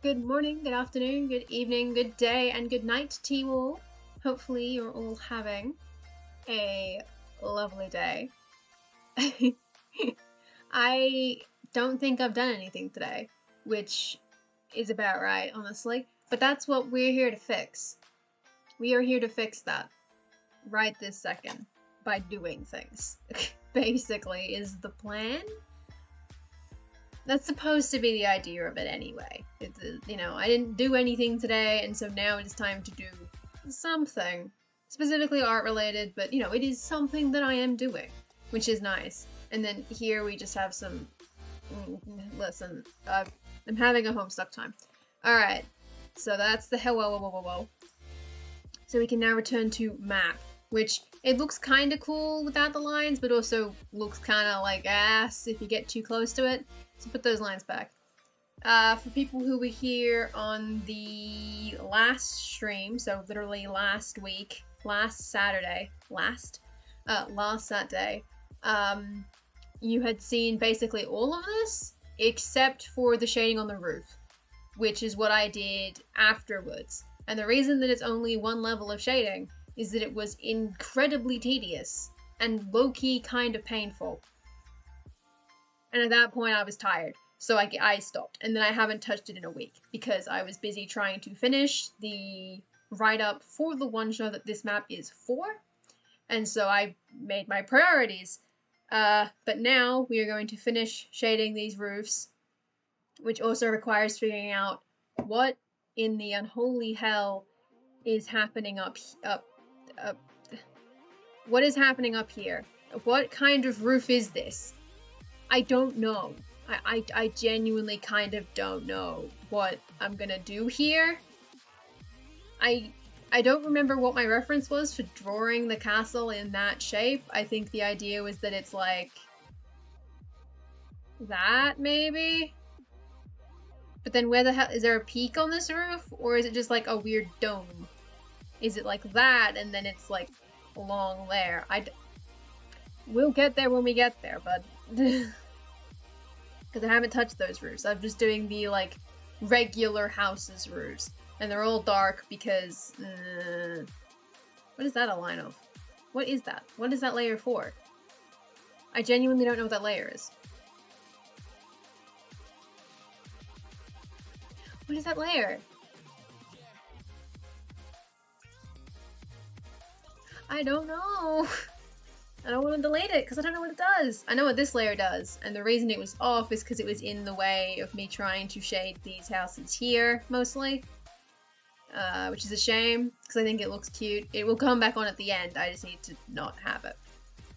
Good morning, good afternoon, good evening, good day, and good night to you all. Hopefully, you're all having a lovely day. I don't think I've done anything today, which is about right, honestly. But that's what we're here to fix. We are here to fix that right this second by doing things. Basically, is the plan. That's supposed to be the idea of it anyway. It's, I didn't do anything today, and so now it is time to do something. Specifically art related, but it is something that I am doing, which is nice. And then here we just have some. Listen, I'm having a Homestuck time. Alright, so that's the whoa. So we can now return to map, which it looks kind of cool without the lines, but also looks kind of like ass if you get too close to it. So put those lines back. For people who were here on the last stream, so literally last week, last Saturday, you had seen basically all of this except for the shading on the roof, which is what I did afterwards. And the reason that it's only one level of shading is that it was incredibly tedious and low-key kind of painful. And at that point I was tired, so I stopped. And then I haven't touched it in a week because I was busy trying to finish the write-up for the one show that this map is for. And so I made my priorities. But now we are going to finish shading these roofs, which also requires figuring out what in the unholy hell is happening up. What is happening up here? What kind of roof is this? I don't know. I genuinely kind of don't know what I'm gonna do here. I don't remember what my reference was for drawing the castle in that shape. I think the idea was that it's like that, maybe? But then where the hell, is there a peak on this roof? Or is it just like a weird dome? Is it like that and then it's like along there? We'll get there when we get there, but because I haven't touched those roofs. I'm just doing the like regular houses roofs, and they're all dark because what is that a line of? What is that? What is that layer for? I genuinely don't know what that layer is. What is that layer? I don't know. I don't want to delete it because I don't know what it does. I know what this layer does, and the reason it was off is because it was in the way of me trying to shade these houses here, mostly. Which is a shame, because I think it looks cute. It will come back on at the end, I just need to not have it.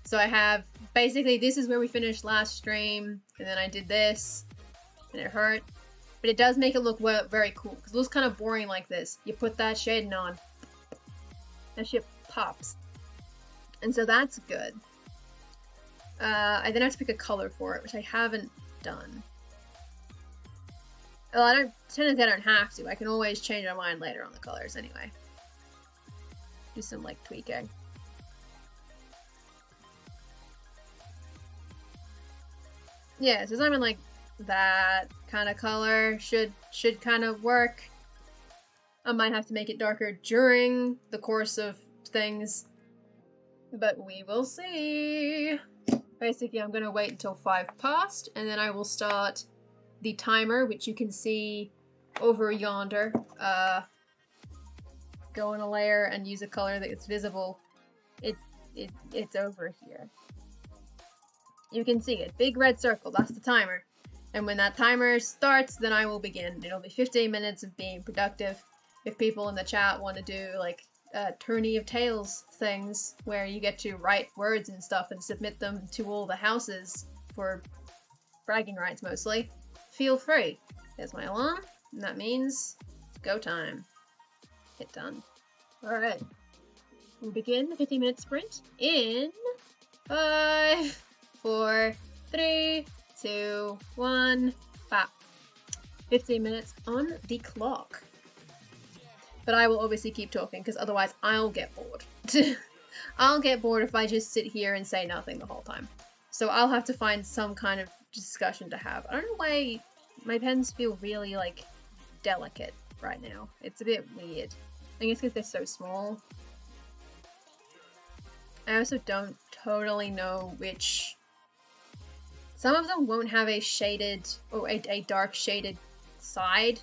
So I have, basically, this is where we finished last stream, and then I did this, and it hurt. But it does make it look very cool, because it looks kind of boring like this. You put that shading on, that shit pops. And so that's good. I then have to pick a color for it, which I haven't done. Well, technically I don't have to. I can always change my mind later on the colors anyway. Do some, like, tweaking. Yeah, so something like that kind of color should kind of work. I might have to make it darker during the course of things, but we will see. Basically, I'm gonna wait until 5 past, and then I will start the timer, which you can see over yonder. Go in a layer and use a color that is visible. It's over here. You can see it. Big red circle, that's the timer. And when that timer starts, then I will begin. It'll be 15 minutes of being productive. If people in the chat want to do, like, tourney of tales things, where you get to write words and stuff and submit them to all the houses for bragging rights mostly, feel free. There's my alarm, and that means it's go time. Hit done. Alright. We'll begin the 15-minute sprint in 5, 4, 3, 2, 1, bop. 15 minutes on the clock. But I will obviously keep talking, because otherwise I'll get bored. I'll get bored if I just sit here and say nothing the whole time. So I'll have to find some kind of discussion to have. I don't know why my pens feel really, like, delicate right now. It's a bit weird. I guess because they're so small. I also don't totally know which... Some of them won't have a shaded, or a dark shaded side,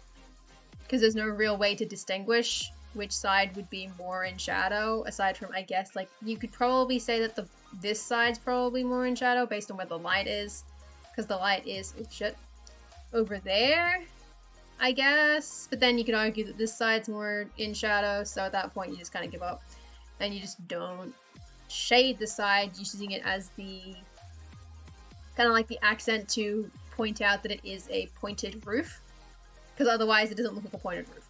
because there's no real way to distinguish which side would be more in shadow, aside from, I guess, like, you could probably say that this side's probably more in shadow based on where the light is, because the light is, oh shit, over there, I guess, but then you could argue that this side's more in shadow, so at that point you just kind of give up, and you just don't shade the side, using it as the kind of like the accent to point out that it is a pointed roof, because otherwise it doesn't look like a pointed roof.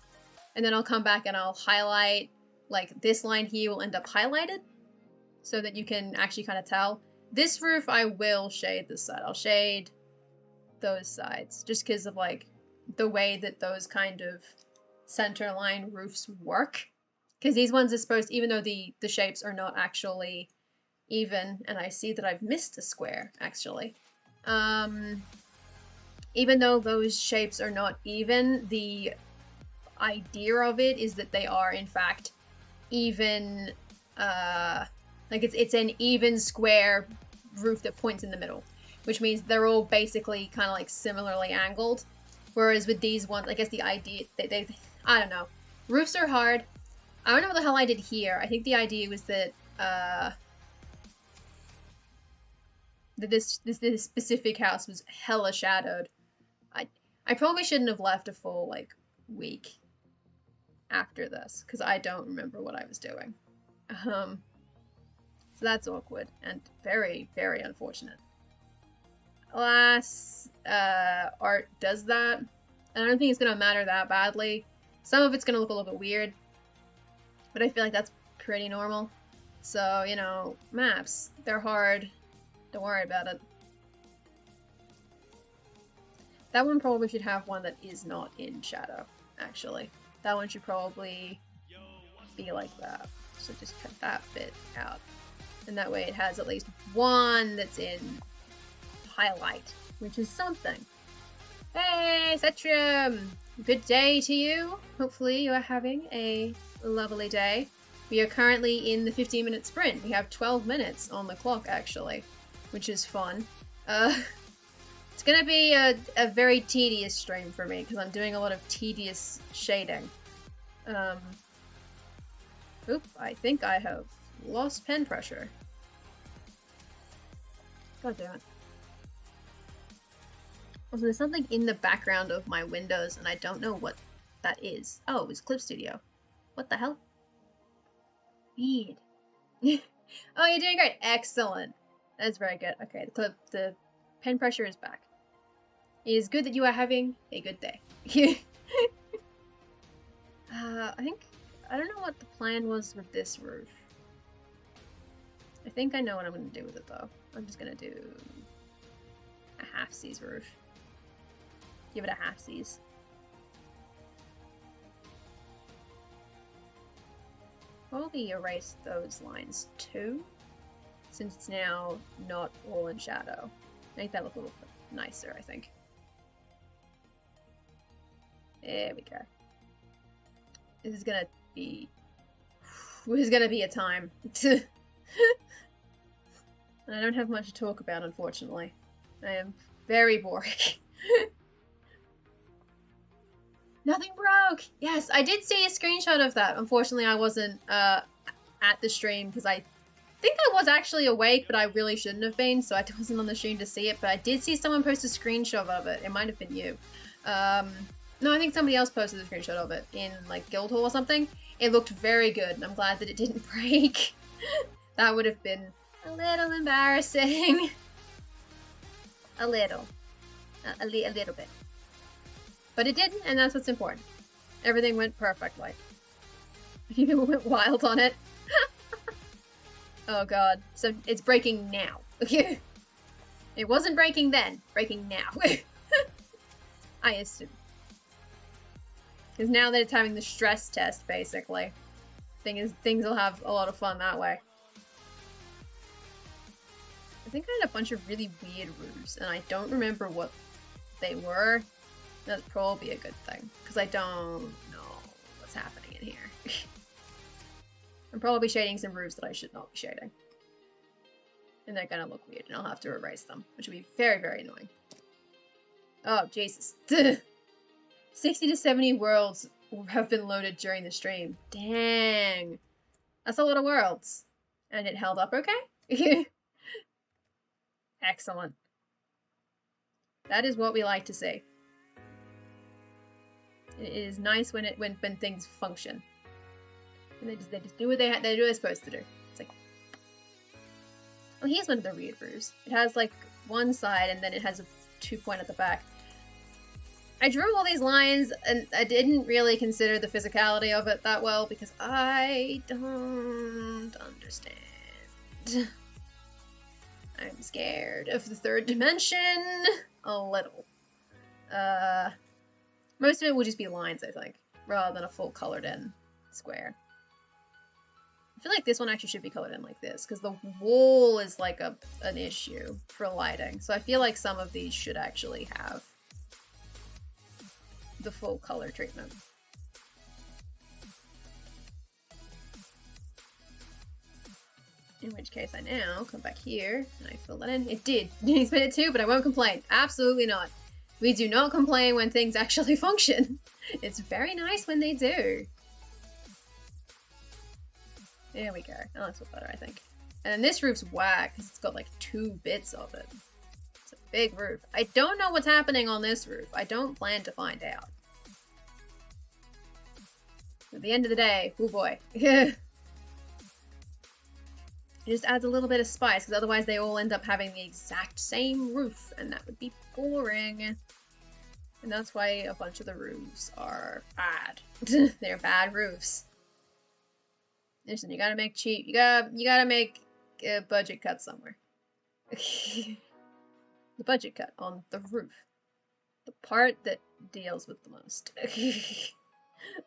And then I'll come back and I'll highlight, like this line here will end up highlighted so that you can actually kind of tell. This roof I will shade this side. I'll shade those sides just because of like the way that those kind of center line roofs work. Because these ones are supposed, even though the shapes are not actually even, and I see that I've missed a square, actually. Even though those shapes are not even, the idea of it is that they are, in fact, even, like it's an even square roof that points in the middle, which means they're all basically kind of like similarly angled. Whereas with these ones, I guess the idea, I don't know. Roofs are hard. I don't know what the hell I did here. I think the idea was that, this specific house was hella shadowed. I probably shouldn't have left a full, like, week after this, because I don't remember what I was doing. So that's awkward, and very, very unfortunate. Alas, art does that, and I don't think it's gonna matter that badly. Some of it's gonna look a little bit weird, but I feel like that's pretty normal. So, you know, maps, they're hard. Don't worry about it. That one probably should have one that is not in shadow, actually. That one should probably be like that. So just cut that bit out. And that way it has at least one that's in highlight, which is something. Hey, Cetrium! Good day to you. Hopefully you are having a lovely day. We are currently in the 15-minute sprint. We have 12 minutes on the clock, actually, which is fun. It's gonna be a very tedious stream for me, because I'm doing a lot of tedious shading. Oop, I think I have lost pen pressure. God damn it. Also, there's something in the background of my windows, and I don't know what that is. Oh, it was Clip Studio. What the hell? Weird. Oh, you're doing great. Excellent. That's very good. Okay, the pen pressure is back. It is good that you are having a good day. I don't know what the plan was with this roof. I think I know what I'm going to do with it, though. I'm just going to do a half-seas roof. Give it a half-seas. Probably erase those lines, too, since it's now not all in shadow. Make that look a little bit nicer, I think. There we go. This is gonna be a time. I don't have much to talk about, unfortunately. I am very boring. Nothing broke! Yes, I did see a screenshot of that. Unfortunately, I wasn't at the stream because I think I was actually awake, but I really shouldn't have been, so I wasn't on the stream to see it. But I did see someone post a screenshot of it. It might have been you. No, I think somebody else posted a screenshot of it in, like, Guildhall or something. It looked very good, and I'm glad that it didn't break. That would have been a little embarrassing. A little. A little bit. But it didn't, and that's what's important. Everything went perfectly. People went wild on it. Oh god. So it's breaking now. It wasn't breaking then. Breaking now. I assume. Because now that it's having the stress test, basically, things will have a lot of fun that way. I think I had a bunch of really weird roofs, and I don't remember what they were. That's probably a good thing, because I don't know what's happening in here. I'm probably shading some roofs that I should not be shading. And they're gonna look weird, and I'll have to erase them, which will be very, very annoying. Oh, Jesus. 60 to 70 worlds have been loaded during the stream. Dang. That's a lot of worlds. And it held up okay? Excellent. That is what we like to see. It is nice when things function. And they just do what they do what they're supposed to do. It's like, oh, here's one of the weird roofs. It has like one side and then it has a 2-point at the back. I drew all these lines and I didn't really consider the physicality of it that well because I don't understand. I'm scared of the third dimension a little. Most of it will just be lines, I think, rather than a full colored in square. I feel like this one actually should be colored in like this because the wall is like an issue for lighting. So I feel like some of these should actually have the full color treatment. In which case I now come back here and I fill that in. It did. It's been it too, but I won't complain. Absolutely not. We do not complain when things actually function. It's very nice when they do. There we go. That looks better, I think. And then this roof's whack because it's got like 2 bits of it. It's a big roof. I don't know what's happening on this roof. I don't plan to find out. At the end of the day, oh boy. It just adds a little bit of spice because otherwise they all end up having the exact same roof and that would be boring. And that's why a bunch of the roofs are bad. They're bad roofs. Listen, you gotta make cheap. You gotta make a budget cut somewhere. The budget cut on the roof. The part that deals with the most.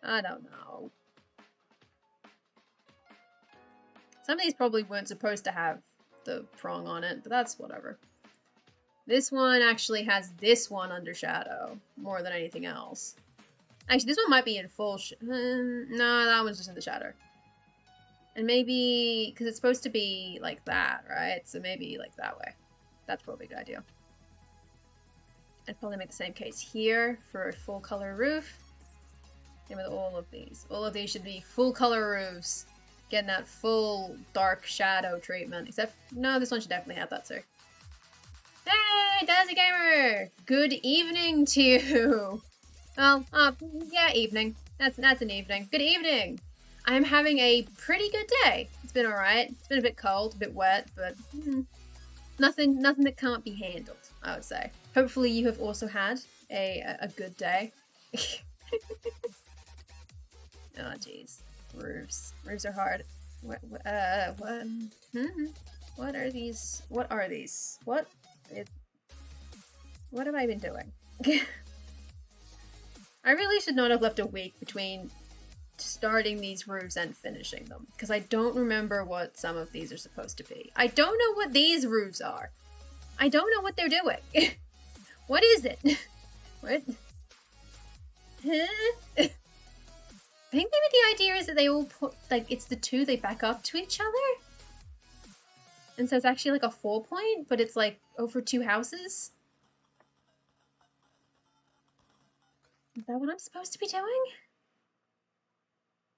I don't know. Some of these probably weren't supposed to have the prong on it, but that's whatever. This one actually has this one under shadow more than anything else. Actually, this one might be in full no, that one's just in the shadow. And maybe, because it's supposed to be like that, right? So maybe like that way. That's probably a good idea. I'd probably make the same case here for a full color roof. And with all of these. All of these should be full color roofs. Getting that full dark shadow treatment. Except, no, this one should definitely have that too. Hey, Dazzy Gamer! Good evening to you! Well, yeah, evening. That's an evening. Good evening! I'm having a pretty good day. It's been alright. It's been a bit cold, a bit wet, but nothing that can't be handled, I would say. Hopefully you have also had a good day. Oh, jeez. Roofs. Roofs are hard. What are these? What are these? What have I been doing? I really should not have left a week between starting these roofs and finishing them, because I don't remember what some of these are supposed to be. I don't know what these roofs are. I don't know what they're doing. What is it? What? Huh? I think maybe the idea is that they all put, like, it's the 2, they back up to each other? And so it's actually like a 4-point, but it's like over 2 houses? Is that what I'm supposed to be doing?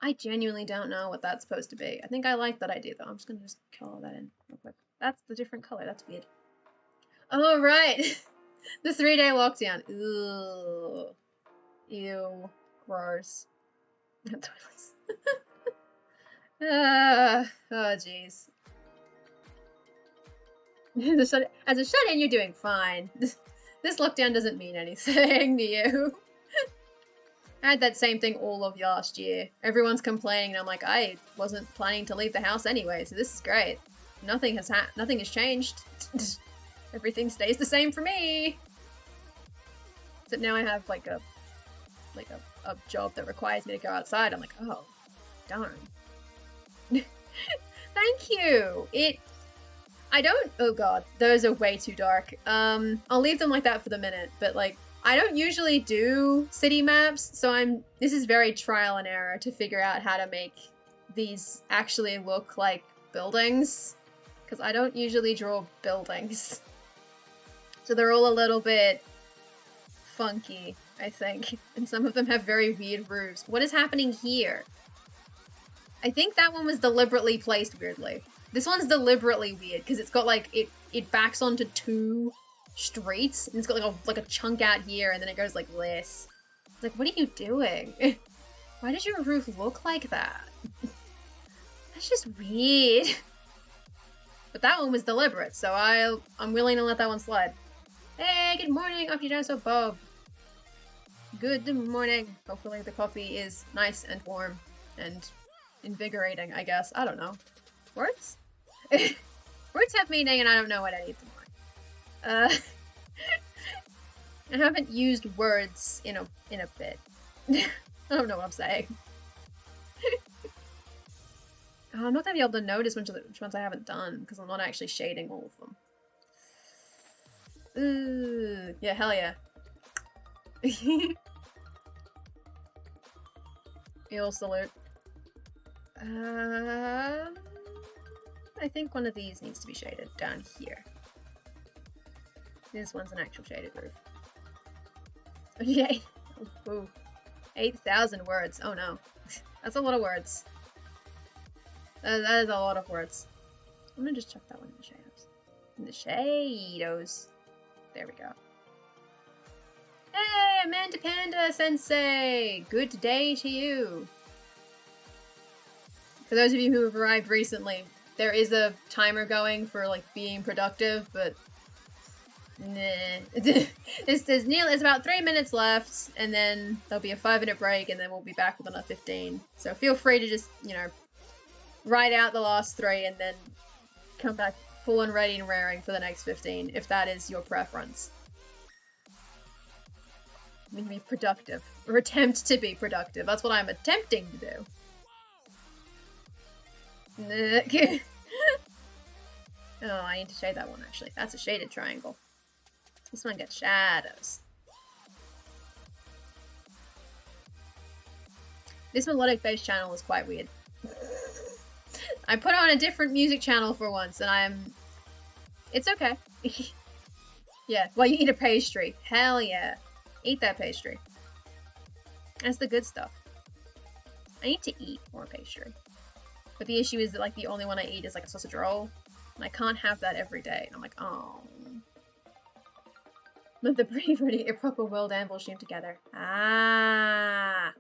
I genuinely don't know what that's supposed to be. I think I like that idea though. I'm just gonna just color that in real quick. That's the different color, that's weird. Oh, right! The 3-day lockdown. Ugh. Ew. Gross. Toilets. Oh, jeez. As a shut-in, you're doing fine. This lockdown doesn't mean anything to you. I had that same thing all of last year. Everyone's complaining, and I'm like, I wasn't planning to leave the house anyway, so this is great. Nothing has changed. Everything stays the same for me. Except now I have like a job that requires me to go outside. I'm like, oh, darn. Thank you. Oh god, those are way too dark. I'll leave them like that for the minute, but like, I don't usually do city maps, so this is very trial and error to figure out how to make these actually look like buildings, because I don't usually draw buildings. So they're all a little bit funky, I think, and some of them have very weird roofs. What is happening here? I think that one was deliberately placed weirdly. This one's deliberately weird because it's got like it backs onto two streets and it's got like a chunk out here and then it goes like this. It's like, what are you doing? Why does your roof look like that? That's just weird. But that one was deliberate, so I'm willing to let that one slide. Hey, good morning, Up You Dinosaur Bob. Good morning. Hopefully the coffee is nice and warm and invigorating, I guess. I don't know. Words? Words have meaning and I don't know what any of them are. I haven't used words in a bit. I don't know what I'm saying. I'm not gonna be able to notice which ones I haven't done because I'm not actually shading all of them. Ooh, yeah, hell yeah. You'll salute. I think one of these needs to be shaded down here. This one's an actual shaded roof. Yay! Ooh. 8,000 words. Oh no. That's a lot of words. That is a lot of words. I'm gonna just chuck that one in the shadows. In the shadows. There we go. Hey, Amanda Panda Sensei! Good day to you! For those of you who have arrived recently, there is a timer going for like being productive, but nah. There's about 3 minutes left, and then there'll be a 5-minute break, and then we'll be back with another 15. So feel free to just, you know, ride out the last 3 and then come back full and ready and raring for the next 15, if that is your preference. I mean, be productive. Or attempt to be productive. That's what I'm attempting to do. Oh, I need to shade that one, actually. That's a shaded triangle. This one gets shadows. This melodic bass channel is quite weird. I put on a different music channel for once, and it's okay. Yeah, well, you eat a pastry. Hell yeah. Eat that pastry. That's the good stuff. I need to eat more pastry. But the issue is that, like, the only one I eat is, like, a sausage roll. And I can't have that every day. And I'm like, oh. With the bravery to eat a proper world anvil stream together. Ah.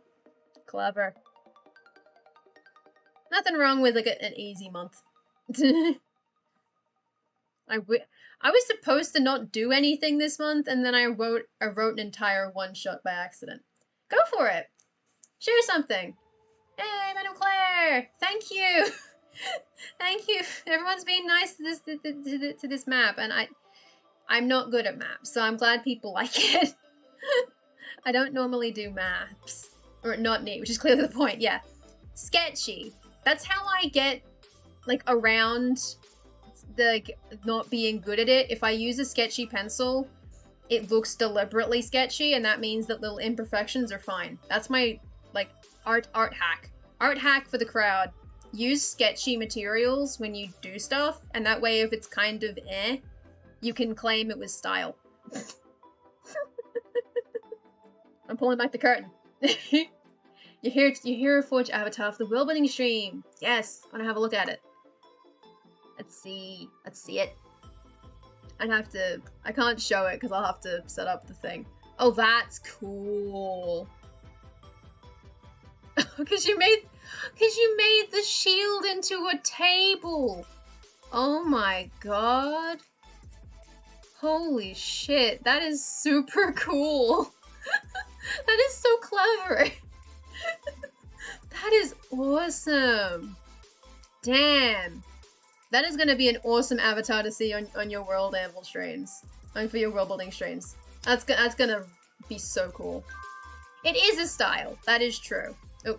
Clever. Nothing wrong with, like, an easy month. I was supposed to not do anything this month, and then I wrote an entire one-shot by accident. Go for it! Share something! Hey, Madame Claire! Thank you! Thank you! Everyone's being nice to this map, and I'm not good at maps, so I'm glad people like it. I don't normally do maps. Or not neat, which is clearly the point, yeah. Sketchy. That's how I get, like, around the not being good at it. If I use a sketchy pencil, it looks deliberately sketchy, and that means that little imperfections are fine. That's my, like, art hack. Art hack for the crowd. Use sketchy materials when you do stuff, and that way if it's kind of you can claim it was style. I'm pulling back the curtain. You're here to forge avatar for the world building stream. Yes, I want to have a look at it. Let's see it. I can't show it because I'll have to set up the thing. Oh, that's cool. Because you made the shield into a table. Oh my god. Holy shit, that is super cool. That is so clever. That is awesome. Damn. That is going to be an awesome avatar to see on your world anvil streams. And for your world building streams. That's going to be so cool. It is a style. That is true. Oh,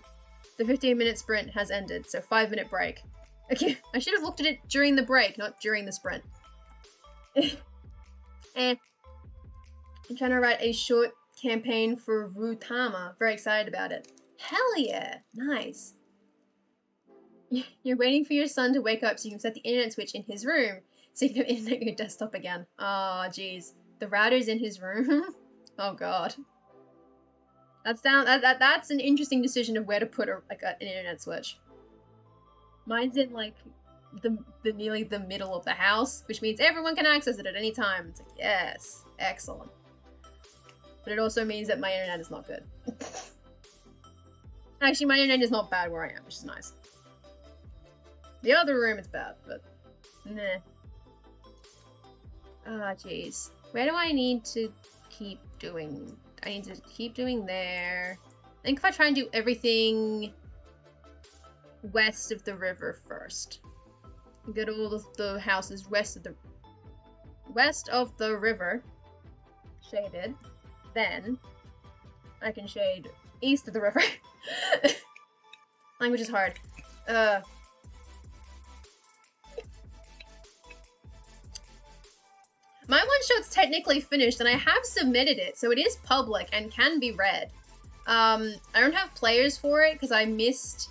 the 15-minute sprint has ended, so 5-minute break. Okay, I should have looked at it during the break, not during the sprint. I'm trying to write a short campaign for Rutama. Very excited about it. Hell yeah! Nice. You're waiting for your son to wake up so you can set the internet switch in his room so you can have internet on your desktop again. Oh, jeez. The router's in his room? Oh, God. That's an interesting decision of where to put an internet switch. Mine's in, like, the nearly the middle of the house, which means everyone can access it at any time. It's like, yes, excellent. But it also means that my internet is not good. Actually, my internet is not bad where I am, which is nice. The other room is bad, but nah. Ah, jeez. Where do I need to keep doing? I need to keep doing there. I think if I try and do everything west of the river first. Get all of the houses west of the river shaded. Then I can shade east of the river. Language is hard. My one-shot's technically finished, and I have submitted it, so it is public and can be read. I don't have players for it, because I missed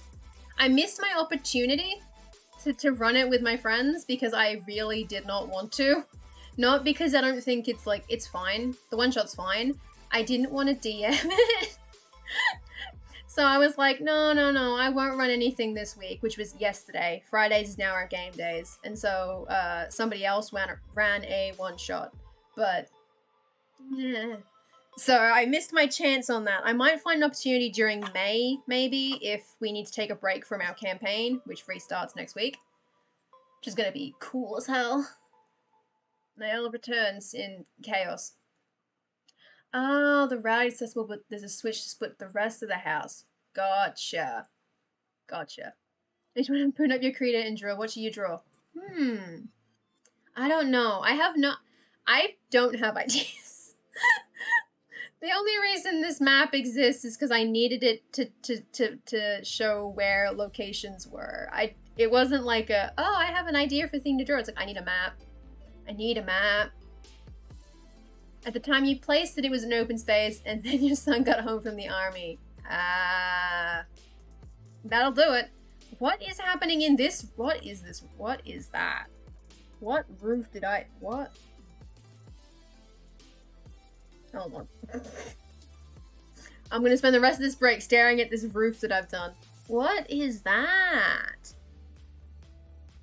my opportunity to run it with my friends, because I really did not want to. Not because I don't think it's, like, it's fine. The one-shot's fine. I didn't want to DM it. So I was like, no, I won't run anything this week, which was yesterday. Fridays is now our game days. And so somebody else ran a one-shot. But, so I missed my chance on that. I might find an opportunity during May, maybe, if we need to take a break from our campaign, which restarts next week. Which is going to be cool as hell. Nail returns in Chaos. Oh, the router is accessible, but there's a switch to split the rest of the house. Gotcha. Each one put up your creator and draw. What should you draw? I don't know. I don't have ideas. The only reason this map exists is because I needed it to show where locations were. It wasn't like I have an idea for a thing to draw. It's like, I need a map. At the time you placed it, it was an open space, and then your son got home from the army. That'll do it. What is happening in this? What is this? What is that? What roof did I... What? Hold on. I'm gonna spend the rest of this break staring at this roof that I've done. What is that?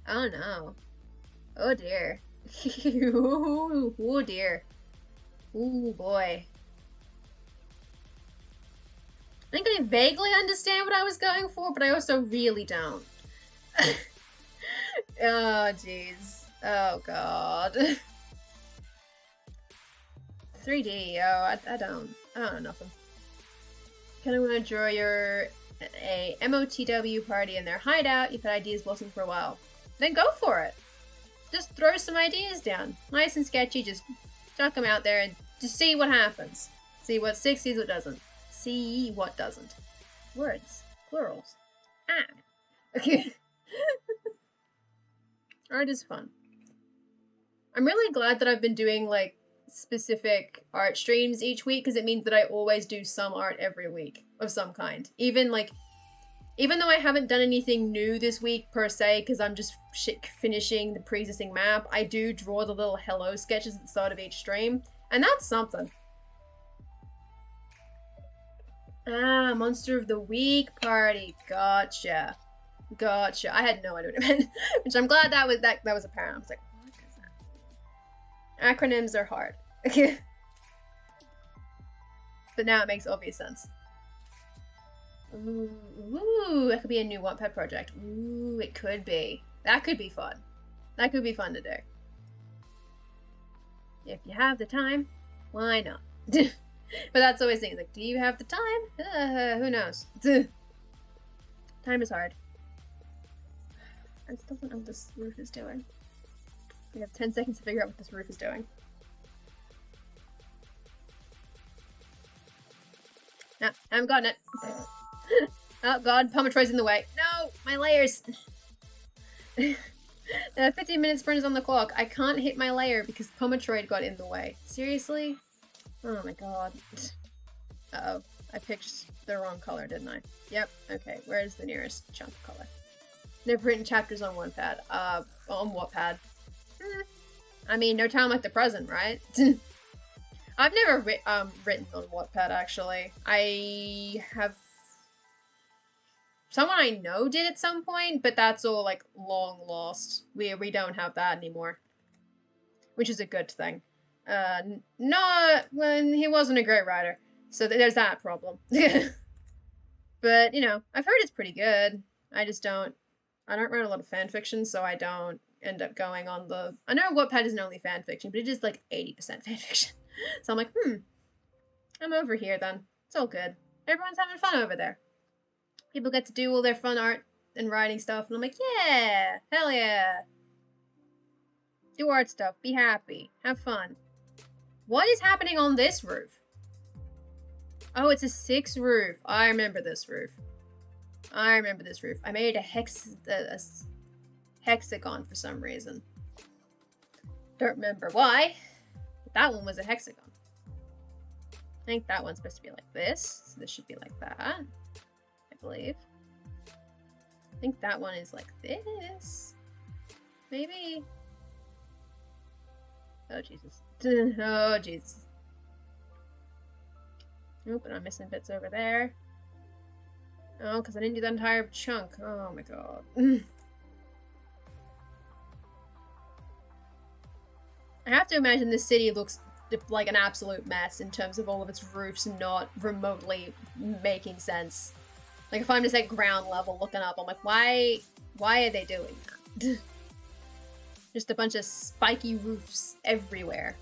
Oh no. Oh dear. Oh dear. Ooh, boy. I think I vaguely understand what I was going for, but I also really don't. Oh, jeez. Oh, God. 3D. Oh, I don't know nothing. Kinda wanna draw a MOTW party in their hideout. You've had ideas blossom for a while. Then go for it. Just throw some ideas down. Nice and sketchy, just chuck them out there and just see what happens. See what sticks, see what doesn't. See what doesn't. Words. Plurals. Okay. Art is fun. I'm really glad that I've been doing, like, specific art streams each week, because it means that I always do some art every week of some kind. Even though I haven't done anything new this week per se, because I'm just finishing the pre-existing map, I do draw the little hello sketches at the start of each stream, and that's something. Ah, Monster of the Week party. Gotcha. I had no idea what it meant, which I'm glad that was apparent. I was like, what is that? Acronyms are hard. But now it makes obvious sense. Ooh, that could be a new Wattpad project. Ooh, it could be. That could be fun. That could be fun to do. If you have the time, why not? But that's always things like, do you have the time? Who knows? Time is hard. I still don't know what this roof is doing. We have 10 seconds to figure out what this roof is doing. No, I haven't gotten it. Oh god, Pometroid's in the way. No, my layers. 15 minutes sprint is on the clock. I can't hit my layer because Pometroid got in the way. Seriously? Oh my god. Uh-oh. I picked the wrong color, didn't I? Yep, okay. Where's the nearest chunk of color? They've written chapters on Wattpad. On Wattpad. I mean, no time like the present, right? I've never written on Wattpad, actually. I have... Someone I know did at some point, but that's all, like, long lost. We don't have that anymore. Which is a good thing. Not when he wasn't a great writer. So there's that problem. But, you know, I've heard it's pretty good. I just don't... I don't write a lot of fanfiction, so I don't end up going on the... I know Wattpad isn't only fanfiction, but it is like 80% fanfiction. So I'm like, I'm over here then. It's all good. Everyone's having fun over there. People get to do all their fun art and writing stuff, and I'm like, yeah! Hell yeah! Do art stuff, be happy, have fun. What is happening on this roof? Oh, it's a 6 roof. I remember this roof. I remember this roof. I made a hexagon for some reason. Don't remember why, but that one was a hexagon. I think that one's supposed to be like this, so this should be like that, I believe. I think that one is like this. Maybe. Oh, Jesus. Oh, Jesus. Nope, and I'm missing bits over there. Oh, because I didn't do the entire chunk. Oh my god. I have to imagine this city looks like an absolute mess in terms of all of its roofs not remotely making sense. Like, if I'm just at ground level looking up, I'm like, why are they doing that? Just a bunch of spiky roofs everywhere.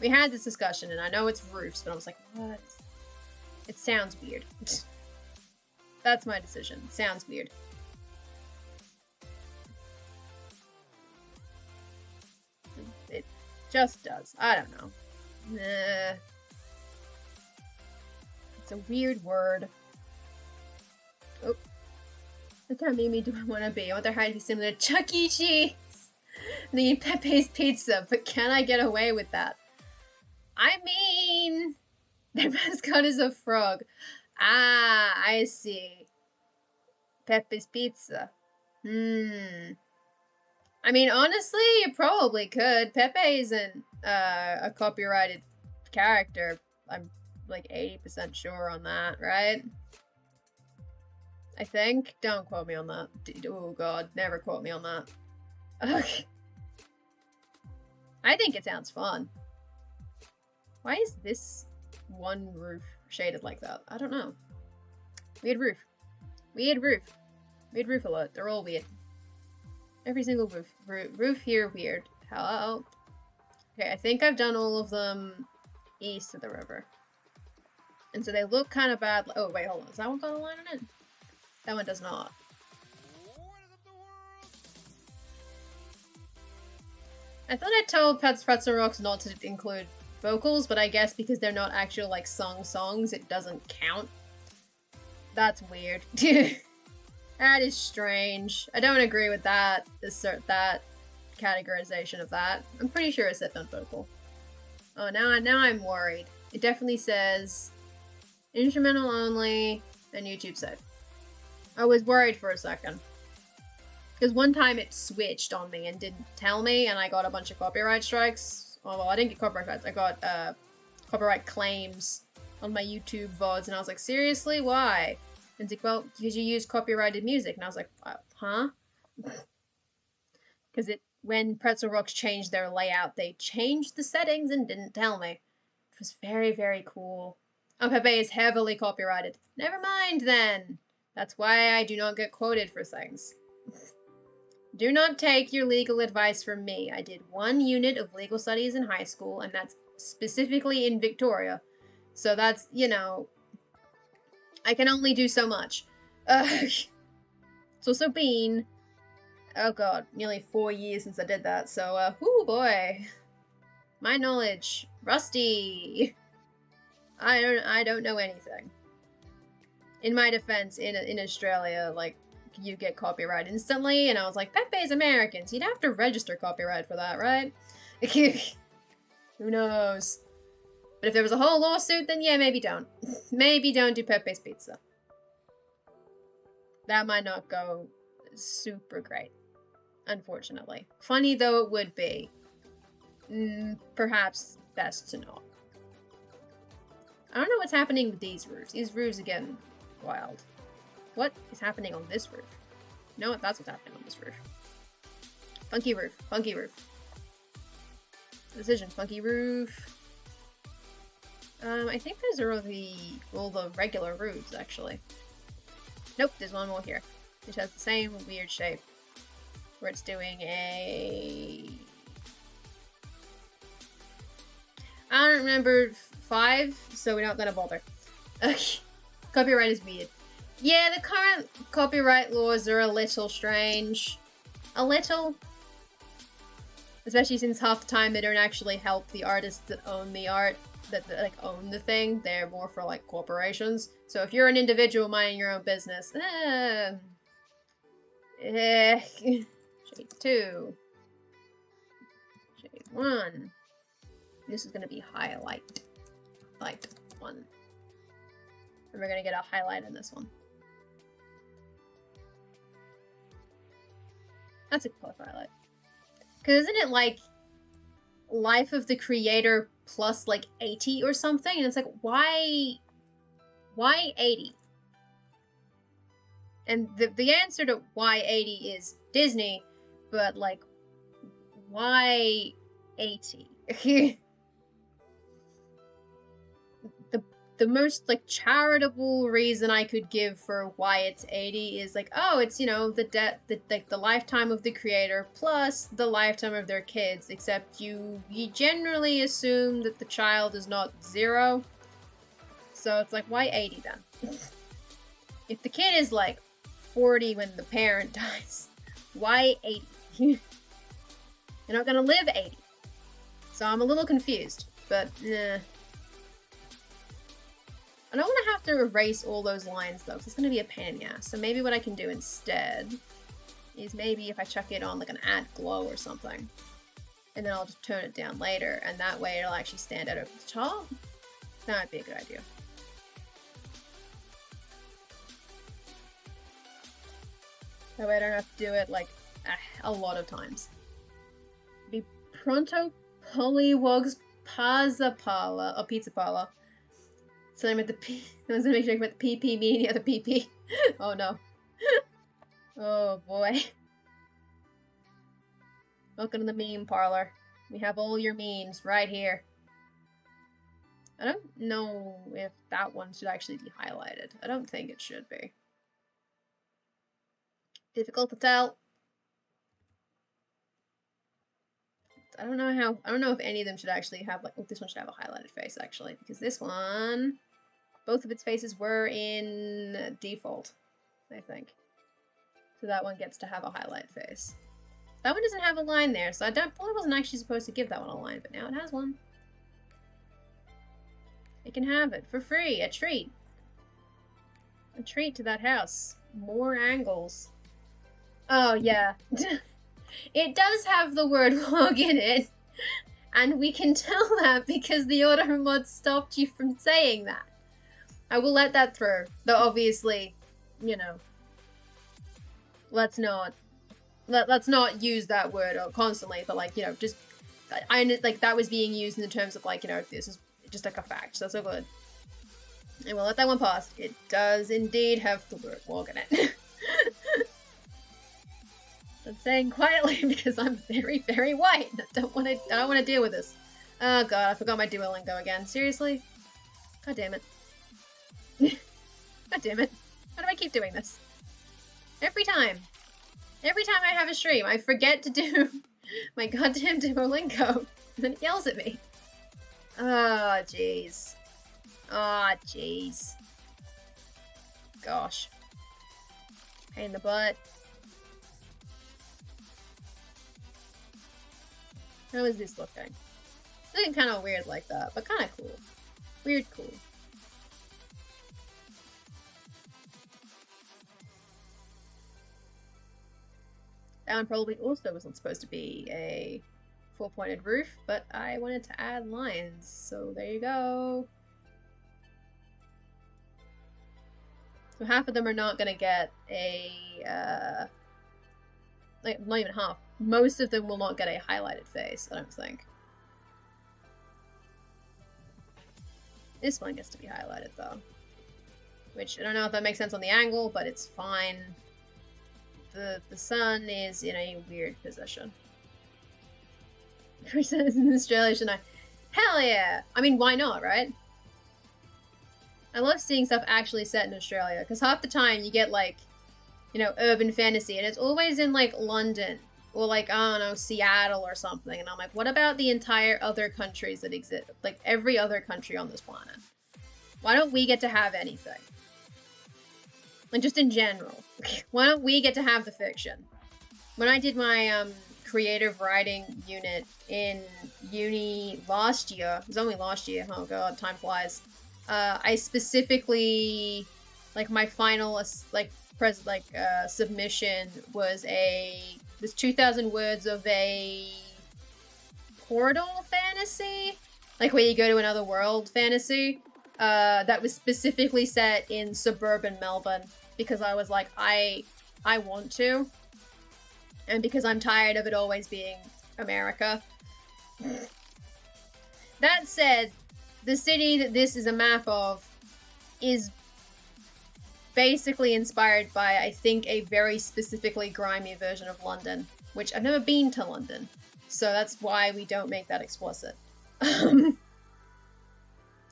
We had this discussion, and I know it's roofs, but I was like, what? It sounds weird. That's my decision. It sounds weird. It just does. I don't know. It's a weird word. Oh. What kind of Mimi do I want to be? I want their height to be similar to Chuck E. Cheese. And they eat Pepe's Pizza, but can I get away with that? I mean, their mascot is a frog. Ah, I see. Pepe's Pizza. I mean, honestly, you probably could. Pepe isn't a copyrighted character. I'm like 80% sure on that, right? I think. Don't quote me on that. Oh god, never quote me on that. Okay. I think it sounds fun. Why is this one roof shaded like that? I don't know. Weird roof. Weird roof. Weird roof alert. They're all weird. Every single roof here weird. Hello. Okay, I think I've done all of them east of the river. And so they look kind of bad. Oh, wait, hold on. Does that one got a line on it? That one does not. I thought I told Pretzel Rocks not to include vocals, but I guess because they're not actual, like, songs, it doesn't count. That's weird. That is strange. I don't agree with that, that categorization of that. I'm pretty sure it said non-vocal. Oh, now I'm worried. It definitely says instrumental only and YouTube said. I was worried for a second. Because one time it switched on me and didn't tell me, and I got a bunch of copyright strikes. Oh, well, I didn't get copyright strikes. I got copyright claims on my YouTube VODs, and I was like, seriously? Why? And it's like, well, because you use copyrighted music. And I was like, huh? Because when Pretzel Rocks changed their layout, they changed the settings and didn't tell me. It was very, very cool. Oh, Pepe is heavily copyrighted. Never mind, then. That's why I do not get quoted for things. Do not take your legal advice from me. I did 1 unit of legal studies in high school, and that's specifically in Victoria. So that's, you know, I can only do so much. It's also been, oh god, nearly 4 years since I did that, so, whoo boy. My knowledge, rusty. I don't know anything. In my defense, in Australia, like, you get copyright instantly, and I was like, Pepe's American, so you'd have to register copyright for that, right? Who knows? But if there was a whole lawsuit, then yeah, maybe don't. Maybe don't do Pepe's Pizza. That might not go super great, unfortunately. Funny though it would be, perhaps best to not. I don't know what's happening with these roofs. These roofs are getting wild. What is happening on this roof? You know what? That's what's happening on this roof. Funky roof. Funky roof. Decision. Funky roof. I think those are all the regular roofs, actually. Nope, there's one more here. Which has the same weird shape. Where it's doing a... I don't remember 5, so we're not gonna bother. Copyright is weird. Yeah, the current copyright laws are a little strange. A little. Especially since half the time they don't actually help the artists that own the art, that like own the thing. They're more for like corporations. So if you're an individual minding your own business, Shade 2. Shade 1. This is gonna be highlight. Light 1. And we're gonna get a highlight in this one. That's a close highlight. Because isn't it like life of the creator plus like 80 or something? And it's like, why 80? And the answer to why 80 is Disney, but like, why 80? The most like charitable reason I could give for why it's 80 is like, oh, it's, you know, the lifetime of the creator plus the lifetime of their kids, except you generally assume that the child is not 0. So it's like, why 80 then? If the kid is like 40 when the parent dies, why 80? You're not gonna live 80. So I'm a little confused, but I don't want to have to erase all those lines though, because it's going to be a pain in the ass. So maybe what I can do instead is maybe if I chuck it on like an add glow or something, and then I'll just turn it down later, and that way it'll actually stand out over the top. That might be a good idea. That way I don't have to do it like a lot of times. Be pronto polywogs pizza parlor or pizza parlor. Something with the P. I was gonna make sure about the PP meaning the other PP. Oh no. Oh boy. Welcome to the meme parlor. We have all your memes right here. I don't know if that one should actually be highlighted. I don't think it should be. Difficult to tell. I don't know if any of them should actually have like, oh, this one should have a highlighted face actually, because this one, both of its faces were in default, I think. So that one gets to have a highlight face. That one doesn't have a line there, so I probably wasn't actually supposed to give that one a line, but now it has one. It can have it for free, a treat. A treat to that house. More angles. Oh yeah. It does have the word log in it, and we can tell that because the auto mod stopped you from saying that. I will let that through, though obviously, you know, let's not use that word constantly, but like, you know, just, I like that was being used in the terms of like, you know, this is just like a fact, so that's so good. And we'll let that one pass. It does indeed have the word log in it. I'm saying quietly because I'm very, very white. I don't want to deal with this. Oh god, I forgot my Duolingo again. Seriously? God damn it. God damn it. How do I keep doing this? Every time. Every time I have a stream, I forget to do my goddamn Duolingo, and then it yells at me. Oh, jeez. Oh, jeez. Gosh. Pain in the butt. How is this looking? It's looking kind of weird like that, but kind of cool. Weird cool. That one probably also wasn't supposed to be a four-pointed roof, but I wanted to add lines, so there you go. So half of them are not gonna get a, like, not even half. Most of them will not get a highlighted face, I don't think. This one gets to be highlighted, though. Which, I don't know if that makes sense on the angle, but it's fine. The sun is in a weird position. In Australia, shouldn't I? Hell yeah! I mean, why not, right? I love seeing stuff actually set in Australia, because half the time you get, like, you know, urban fantasy, and it's always in, like, London, or, like, I don't know, Seattle or something, and I'm like, what about the entire other countries that exist? Like, every other country on this planet. Why don't we get to have anything? Like, just in general. Why don't we get to have the fiction? When I did my, creative writing unit in uni last year, it was only last year, oh god, time flies, I specifically, like, my final, like, submission was 2,000 words of a portal fantasy, like where you go to another world fantasy, that was specifically set in suburban Melbourne, because I was like, I want to, and because I'm tired of it always being America. That said, the city that this is a map of is basically inspired by, I think, a very specifically grimy version of London, which I've never been to London, so that's why we don't make that explicit.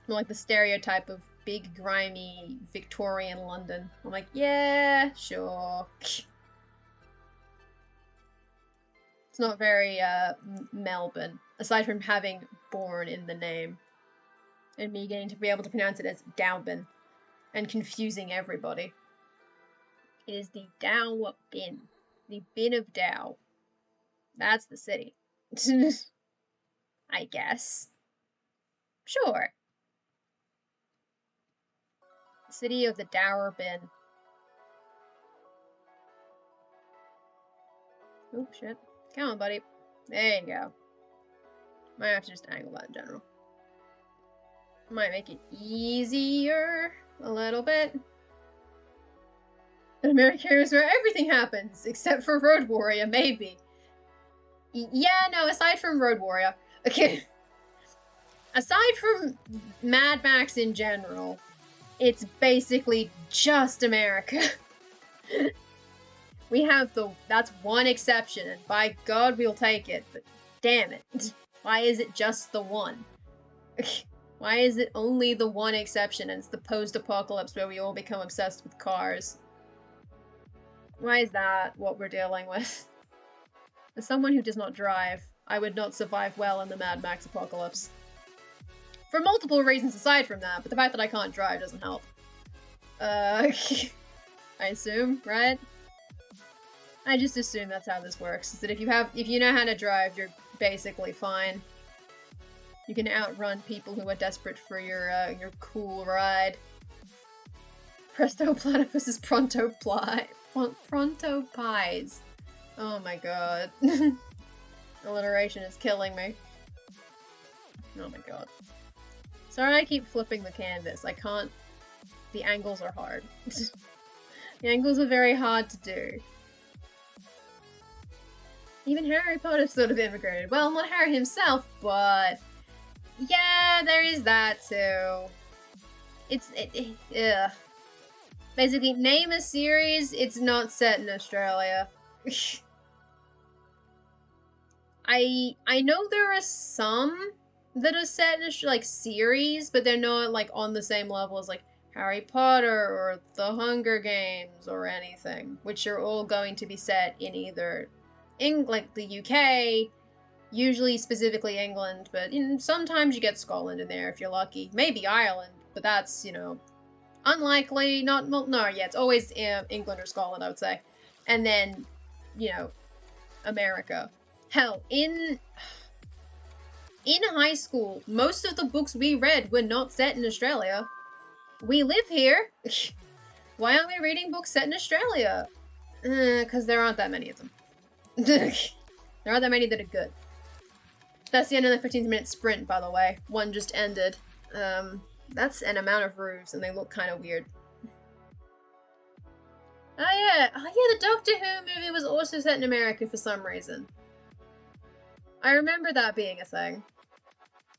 Like the stereotype of big, grimy, Victorian London. I'm like, yeah, sure. It's not very, Melbourne, aside from having born in the name. And me getting to be able to pronounce it as Daubin, and confusing everybody. It is the Dow Bin. The Bin of Dow. That's the city. I guess. Sure. City of the Dower Bin. Oh, shit. Come on, buddy. There you go. Might have to just angle that in general. Might make it easier a little bit. In America is where everything happens, except for Road Warrior, maybe. Yeah, no, aside from Road Warrior. Okay. Aside from Mad Max in general, it's basically just America. We have that's one exception, and by God we'll take it, but damn it. Why is it just the one? Why is it only the one exception, and it's the post-apocalypse where we all become obsessed with cars? Why is that what we're dealing with? As someone who does not drive, I would not survive well in the Mad Max apocalypse. For multiple reasons aside from that, but the fact that I can't drive doesn't help. I assume, right? I just assume that's how this works, is that if you know how to drive, you're basically fine. You can outrun people who are desperate for your cool ride. Presto Platypus is Pronto Pies. Oh my god. Alliteration is killing me. Oh my god. Sorry I keep flipping the canvas. I can't... The angles are hard. The angles are very hard to do. Even Harry Potter sort of immigrated. Well, not Harry himself, but... Yeah, there is that too. Ugh. Basically, name a series, it's not set in Australia. I know there are some that are set in, like, series, but they're not, like, on the same level as, like, Harry Potter or The Hunger Games or anything, which are all going to be set in either, like, the UK, usually specifically England, but sometimes you get Scotland in there if you're lucky. Maybe Ireland, but that's, you know, unlikely. It's always England or Scotland, I would say. And then, you know, America. Hell, in high school, most of the books we read were not set in Australia. We live here. Why aren't we reading books set in Australia? Because there aren't that many of them. There aren't that many that are good. That's the end of the 15-minute sprint, by the way. One just ended. That's an amount of roofs, and they look kind of weird. Oh yeah, the Doctor Who movie was also set in America for some reason. I remember that being a thing.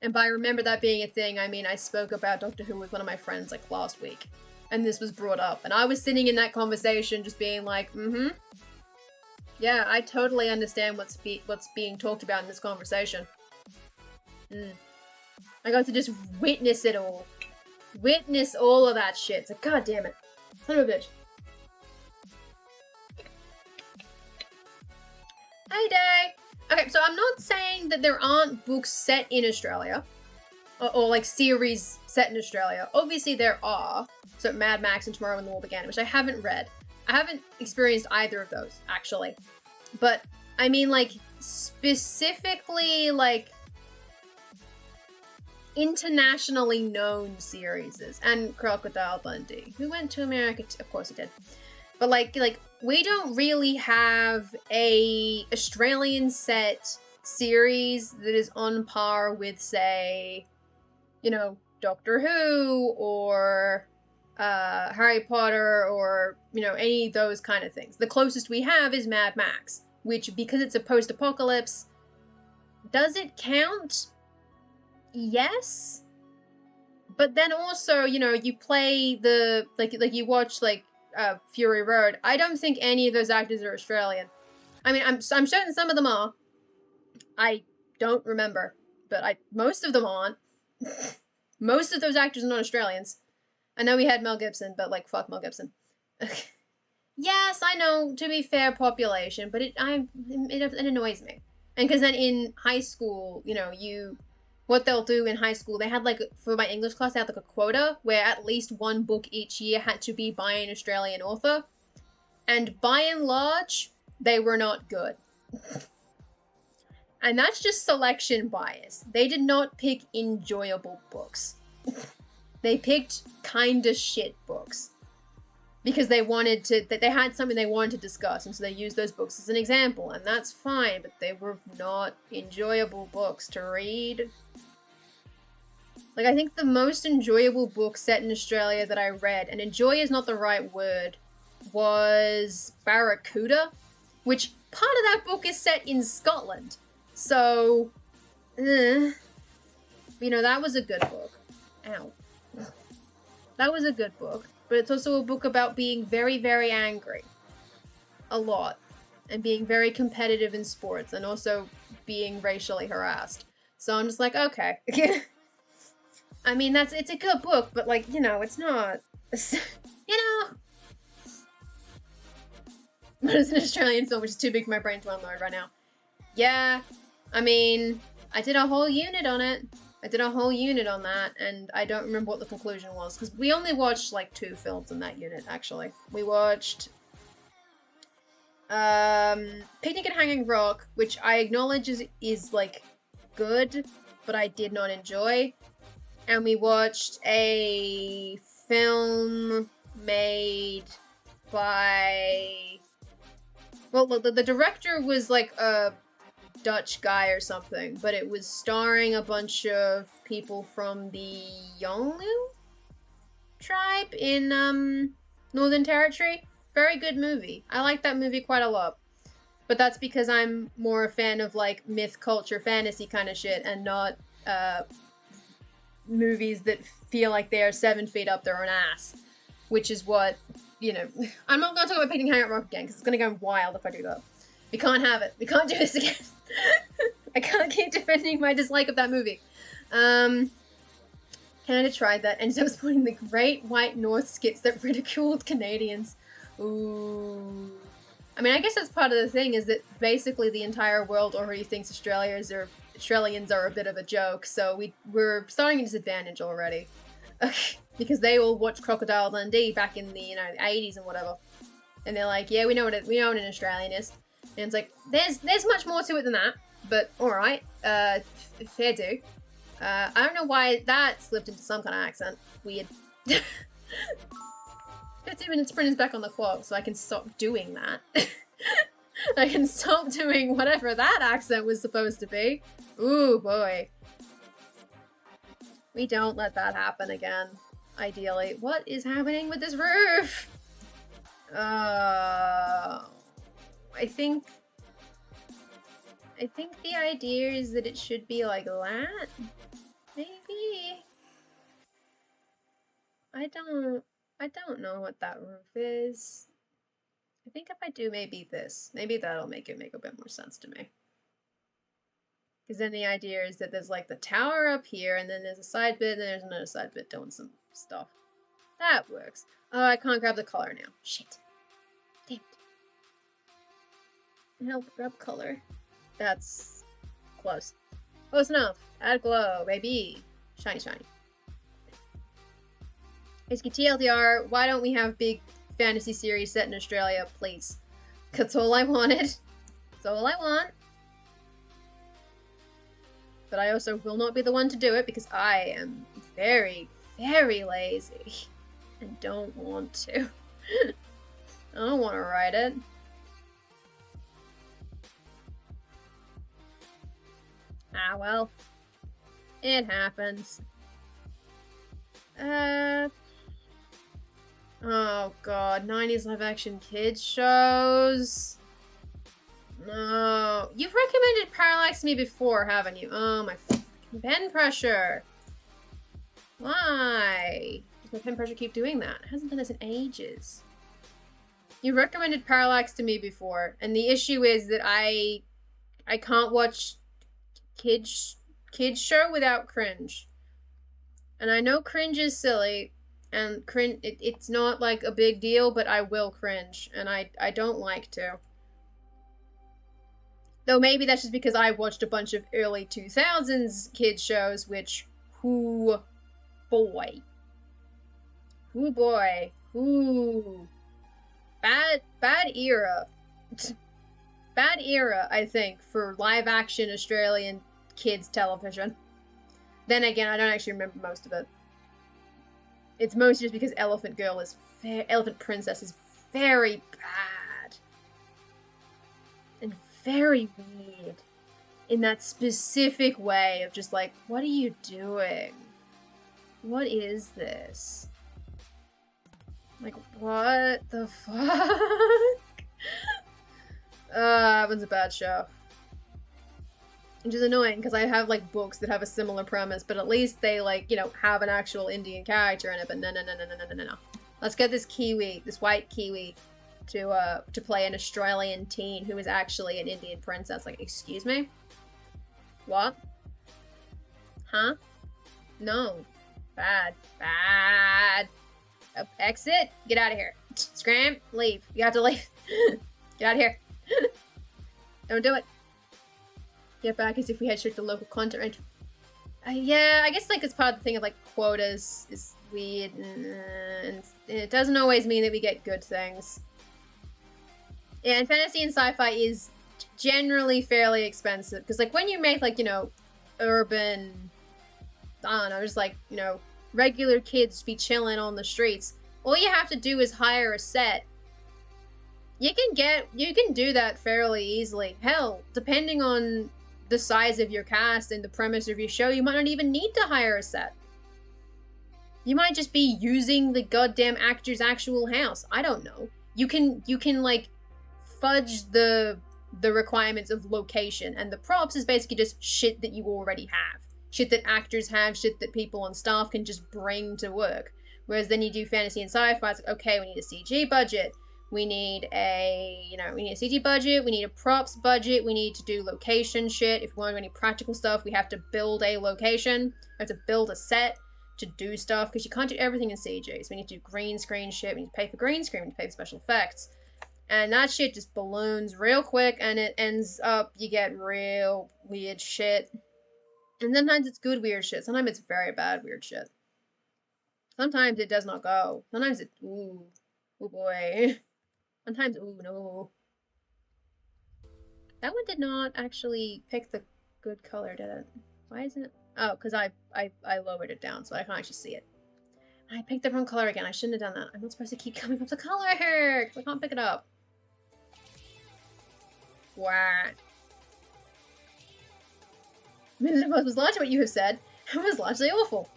And by remember that being a thing, I mean I spoke about Doctor Who with one of my friends like last week. And this was brought up. And I was sitting in that conversation just being like, yeah, I totally understand what's being talked about in this conversation. I got to just witness it all. Witness all of that shit. It's like, god damn it. Son of a bitch. Hey, Day! Okay, so I'm not saying that there aren't books set in Australia. Or like, series set in Australia. Obviously there are. So Mad Max and Tomorrow When the War Began, which I haven't read. I haven't experienced either of those, actually. But, I mean, like, specifically, like, internationally known series. And Crocodile Dundee, who went to America, of course he did. But, like, we don't really have a Australian set series that is on par with, say, you know, Doctor Who, or Harry Potter, or, you know, any of those kind of things. The closest we have is Mad Max, which, because it's a post-apocalypse, does it count? Yes. But then also, you know, you play the, like you watch, like, Fury Road. I don't think any of those actors are Australian. I mean, I'm certain some of them are. I don't remember, but most of them aren't. Most of those actors are not Australians. I know we had Mel Gibson, but, like, fuck Mel Gibson. Yes, I know, to be fair, population, but it annoys me. And because then in high school, you know, what they'll do in high school, they had, like, for my English class, they had, like, a quota where at least one book each year had to be by an Australian author. And by and large, they were not good. And that's just selection bias. They did not pick enjoyable books. They picked kinda shit books. Because they had something they wanted to discuss, and so they used those books as an example, and that's fine, but they were not enjoyable books to read. Like, I think the most enjoyable book set in Australia that I read, and enjoy is not the right word, was Barracuda, which part of that book is set in Scotland. So, you know, that was a good book. Ow. That was a good book. But it's also a book about being very, very angry. A lot. And being very competitive in sports. And also being racially harassed. So I'm just like, okay. I mean, it's a good book, but, like, you know, it's not... you know... But it's an Australian film, which is too big for my brain to unload right now. Yeah, I mean, I did a whole unit on it. I did a whole unit on that, and I don't remember what the conclusion was, because we only watched, like, 2 films in that unit, actually. We watched Picnic at Hanging Rock, which I acknowledge is like, good, but I did not enjoy. And we watched a film made by... Well, the director was, like, a Dutch guy or something, but it was starring a bunch of people from the Yolngu tribe in, Northern Territory. Very good movie. I like that movie quite a lot. But that's because I'm more a fan of, like, myth, culture, fantasy kind of shit, and not, movies that feel like they're 7 feet up their own ass. Which is what, you know... I'm not going to talk about Picnic at Hanging Rock again, because it's going to go wild if I do that. We can't have it. We can't do this again. I can't keep defending my dislike of that movie. Canada tried that, and so was putting the Great White North skits that ridiculed Canadians. Ooh. I mean, I guess that's part of the thing, is that basically the entire world already thinks Australians are a bit of a joke, so we're starting a disadvantage already. Because they all watched Crocodile Dundee back in the, you know, 80s and whatever. And they're like, yeah, we know what an Australian is. And it's like, there's much more to it than that, but alright, fair do. I don't know why that slipped into some kind of accent. Weird. 15 minutes sprint is back on the clock, so I can stop doing that. I can stop doing whatever that accent was supposed to be. Ooh, boy. We don't let that happen again, ideally. What is happening with this roof? I think the idea is that it should be like that. Maybe. I don't know what that roof is. I think if I do maybe this, maybe that'll make it make a bit more sense to me. Because then the idea is that there's like the tower up here, and then there's a side bit, and then there's another side bit doing some stuff. That works. Oh, I can't grab the color now. Shit. Damn it. Help, grab color. That's close. Close enough. Add glow, baby. Shiny, shiny. Basically, TLDR, why don't we have big fantasy series set in Australia, please? That's all I wanted. That's all I want. But I also will not be the one to do it because I am very, very lazy and don't want to. I don't want to write it. Ah, well. It happens. Oh god, 90s live action kids shows. No. You've recommended Parallax to me before, haven't you? Oh, my pen pressure. Why does my pen pressure keep doing that? It hasn't done this in ages. You recommended Parallax to me before, and the issue is that I can't watch kids show without cringe. And I know cringe is silly, and it's not like a big deal, but I will cringe, and I don't like to. Though maybe that's just because I watched a bunch of early 2000s kids shows, which, ooh, boy. Ooh, boy. Ooh. Bad era. Bad era, I think, for live-action Australian kids television. Then again, I don't actually remember most of it. It's mostly just because Elephant Princess is very bad. And very weird. In that specific way of just like, what are you doing? What is this? Like, what the fuck? That one's a bad show. Which is annoying, because I have, like, books that have a similar premise, but at least they, like, you know, have an actual Indian character in it, but no. Let's get this Kiwi, this white Kiwi, to play an Australian teen who is actually an Indian princess. Like, excuse me? What? Huh? No. Bad. Bad. Exit? Get out of here. Scram? Leave. You have to leave. Get out of here. Don't do it. Get back as if we had strict the local content. Yeah, I guess like it's part of the thing of like quotas is weird, and it doesn't always mean that we get good things. Yeah, and fantasy and sci-fi is generally fairly expensive because like when you make like, you know, urban, I don't know, just like, you know, regular kids be chilling on the streets, all you have to do is hire a set. You can do that fairly easily. Hell, depending on the size of your cast and the premise of your show, you might not even need to hire a set. You might just be using the goddamn actor's actual house. I don't know. You can like fudge the requirements of location, and the props is basically just shit that you already have. Shit that actors have, shit that people on staff can just bring to work. Whereas then you do fantasy and sci-fi, it's like, okay, we need a CG budget. We need a CG budget, we need a props budget, we need to do location shit. If we want to do any practical stuff, we have to build a location. We have to build a set to do stuff, because you can't do everything in CG. So we need to do green screen shit, we need to pay for green screen, we need to pay for special effects. And that shit just balloons real quick, and it ends up, you get real weird shit. And sometimes it's good weird shit, sometimes it's very bad weird shit. Sometimes it does not go. Sometimes it, ooh boy. Sometimes, ooh, no. That one did not actually pick the good color, did it? Why isn't it? Oh, because I lowered it down, so I can't actually see it. I picked the wrong color again. I shouldn't have done that. I'm not supposed to keep coming up the color, because I can't pick it up. What? It was largely what you have said. It was largely awful.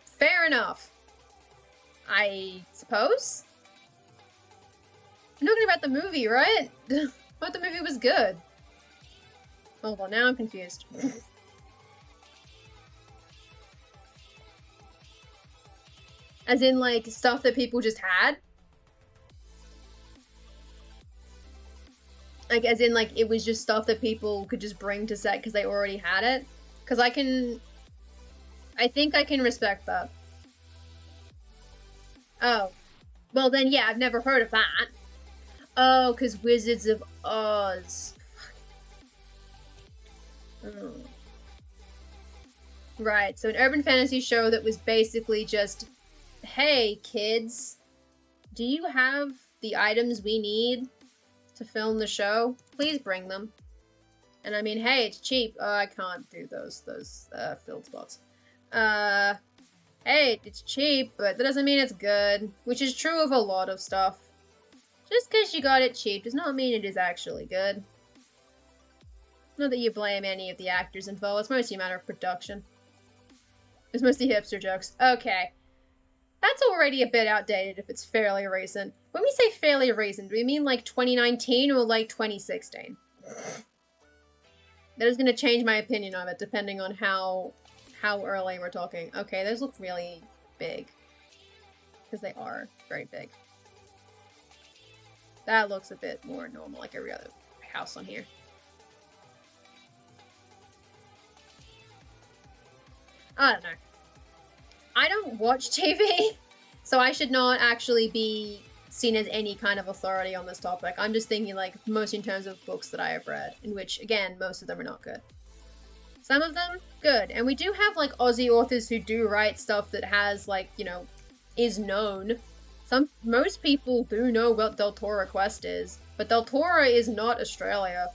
Fair enough. I suppose? I'm talking about the movie, right? I thought the movie was good. Hold on, now I'm confused. As in, like, stuff that people just had? Like, as in, like, it was just stuff that people could just bring to set because they already had it? Because I think I can respect that. Oh. Well then, yeah, I've never heard of that. Oh, because Wizards of Oz. Oh. Right, so an urban fantasy show that was basically just, hey, kids, do you have the items we need to film the show? Please bring them. And I mean, hey, it's cheap. Oh, I can't do those filled spots. Hey, it's cheap, but that doesn't mean it's good, which is true of a lot of stuff. Just because you got it cheap does not mean it is actually good. Not that you blame any of the actors involved, it's mostly a matter of production. It's mostly hipster jokes. Okay. That's already a bit outdated if it's fairly recent. When we say fairly recent, do we mean like 2019 or like 2016? That is going to change my opinion of it depending on how early we're talking. Okay, those look really big. Because they are very big. That looks a bit more normal, like every other house on here. I don't know. I don't watch TV, so I should not actually be seen as any kind of authority on this topic. I'm just thinking, like, mostly in terms of books that I have read, in which, again, most of them are not good. Some of them, good. And we do have, like, Aussie authors who do write stuff that has, like, you know, is known. Most people do know what Deltora Quest is, but Deltora is not Australia.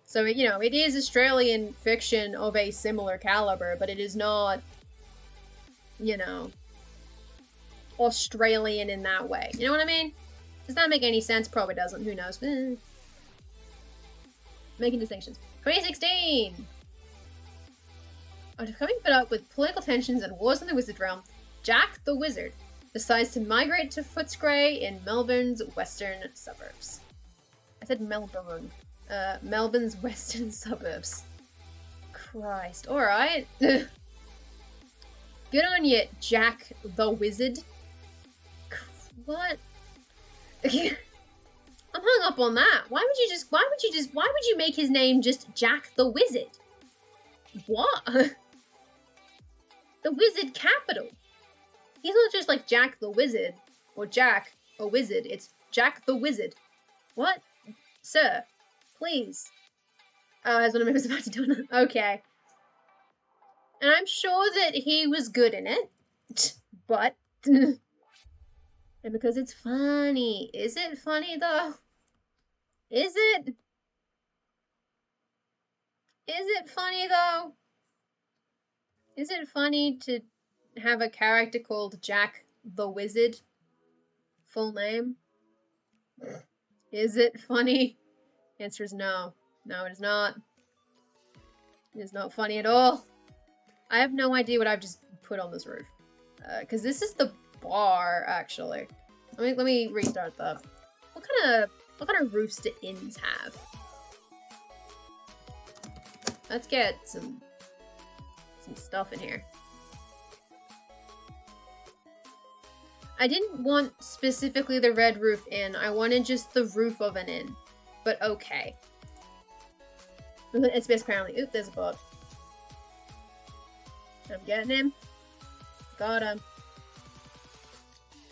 So, you know, it is Australian fiction of a similar caliber, but it is not, you know, Australian in that way. You know what I mean? Does that make any sense? Probably doesn't. Who knows? Making distinctions. 2016! After coming fed up with political tensions and wars in the wizard realm, Jack the Wizard decides to migrate to Footscray in Melbourne's western suburbs. I said Melbourne. Melbourne's western suburbs. Christ. Alright. Good on you, Jack the Wizard. What? I'm hung up on that. Why would you make his name just Jack the Wizard? What? The Wizard capital. He's not just like Jack the Wizard, or Jack a Wizard, it's Jack the Wizard. What? Sir, please. Oh, that's what I was about to do. Okay. And I'm sure that he was good in it, but... and because it's funny. Is it funny, though? Is it? Is it funny, though? Is it funny to have a character called Jack the Wizard? Full name? Is it funny? Answer is no. No, it is not. It is not funny at all. I have no idea what I've just put on this roof. Because this is the bar, actually. Let me restart that. What kind of roofs do inns have? Let's get some stuff in here. I didn't want specifically the red roof inn. I wanted just the roof of an inn. But okay. It's best apparently. Oop, there's a bot. I'm getting him. Got him.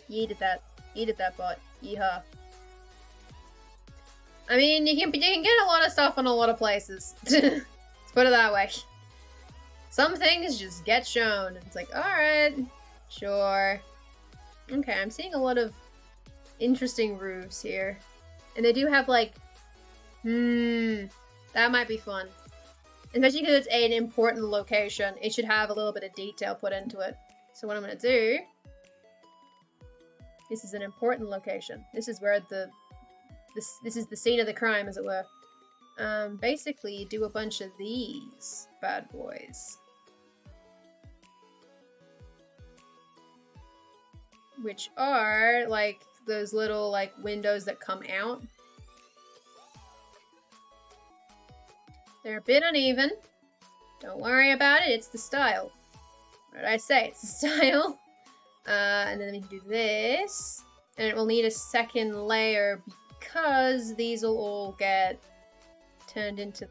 Yeeted that. Yeeted that bot. Yeehaw. I mean, you can get a lot of stuff in a lot of places. Let's put it that way. Some things just get shown. It's like, alright. Sure. Okay, I'm seeing a lot of interesting roofs here. And they do have, like... that might be fun. Especially because it's an important location. It should have a little bit of detail put into it. So what I'm going to do... This is an important location. This is where this is the scene of the crime, as it were. Basically you do a bunch of these bad boys. Which are like those little like windows that come out. They're a bit uneven. Don't worry about it, it's the style. What did I say? It's the style. And then we can do this. And it will need a second layer because these will all get turned into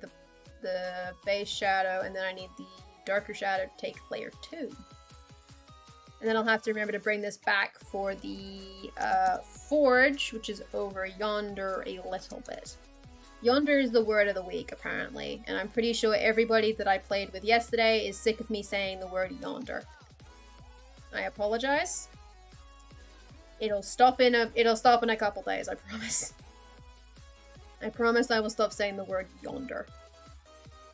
the base shadow, and then I need the darker shadow to take layer 2. And then I'll have to remember to bring this back for the forge, which is over yonder a little bit. Yonder is the word of the week, apparently, and I'm pretty sure everybody that I played with yesterday is sick of me saying the word yonder. I apologize. It'll stop in a couple days, I promise. I promise I will stop saying the word yonder.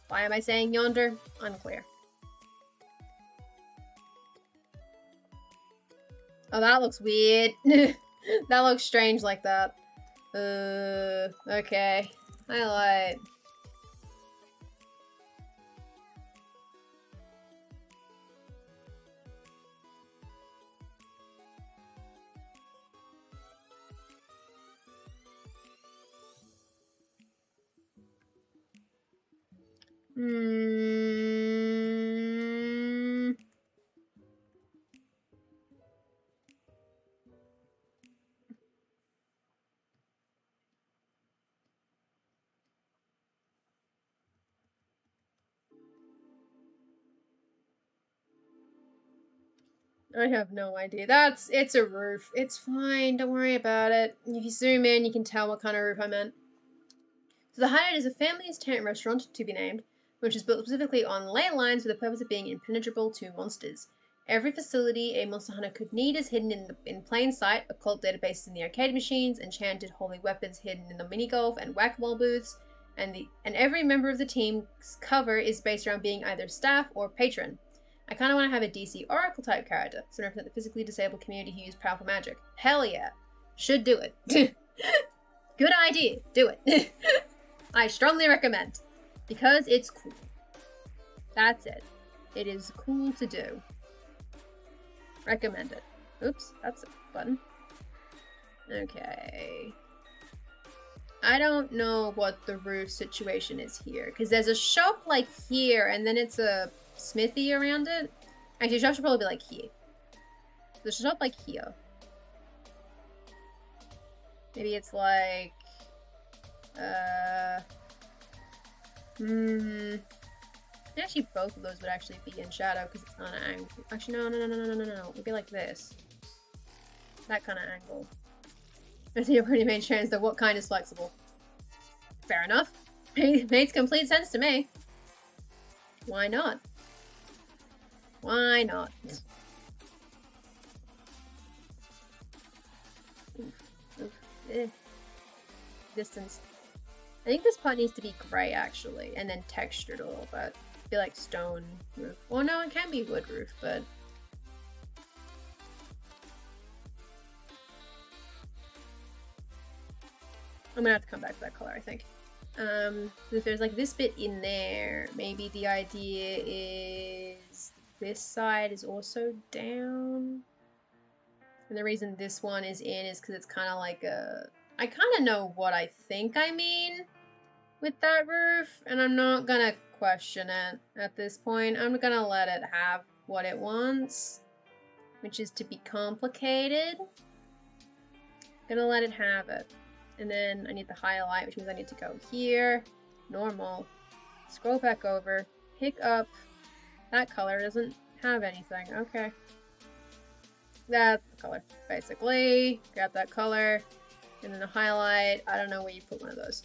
Why am I saying yonder? Unclear. Oh, that looks weird. That looks strange like that. Okay. Highlight. I have no idea. It's a roof. It's fine, don't worry about it. If you zoom in, you can tell what kind of roof I meant. So the hideout is a family's tent restaurant, to be named, which is built specifically on ley lines for the purpose of being impenetrable to monsters. Every facility a monster hunter could need is hidden in plain sight, occult databases in the arcade machines, enchanted holy weapons hidden in the mini-golf and whack-a-mole booths, and every member of the team's cover is based around being either staff or patron. I kind of want to have a DC Oracle type character, so represent the physically disabled community who use powerful magic. Hell yeah. Should do it. Good idea. Do it. I strongly recommend. Because it's cool. That's it. It is cool to do. Recommend it. Oops, that's a button. Okay. I don't know what the roof situation is here, because there's a shop like here, and then it's a smithy around it. Actually, the shop should probably be like here. There's a shop like here. Maybe it's like... Actually, both of those would actually be in shadow because it's on an angle. Actually, no. It would be like this. That kind of angle. I think you're pretty made chance that what kind is flexible. Fair enough. Makes complete sense to me. Why not? Why not? Distance. I think this part needs to be grey actually, and then textured a little bit. Be like stone roof. Or no, it can be wood roof, but I'm gonna have to come back to that color, I think. If there's like this bit in there, maybe the idea is this side is also down. And the reason this one is in is because it's kind of like a... I kind of know what I think I mean with that roof, and I'm not gonna question it at this point. I'm gonna let it have what it wants, which is to be complicated. Gonna let it have it. And then I need the highlight, which means I need to go here, normal, scroll back over, pick up, that color doesn't have anything, okay. That's the color, basically. Grab that color, and then the highlight, I don't know where you put one of those.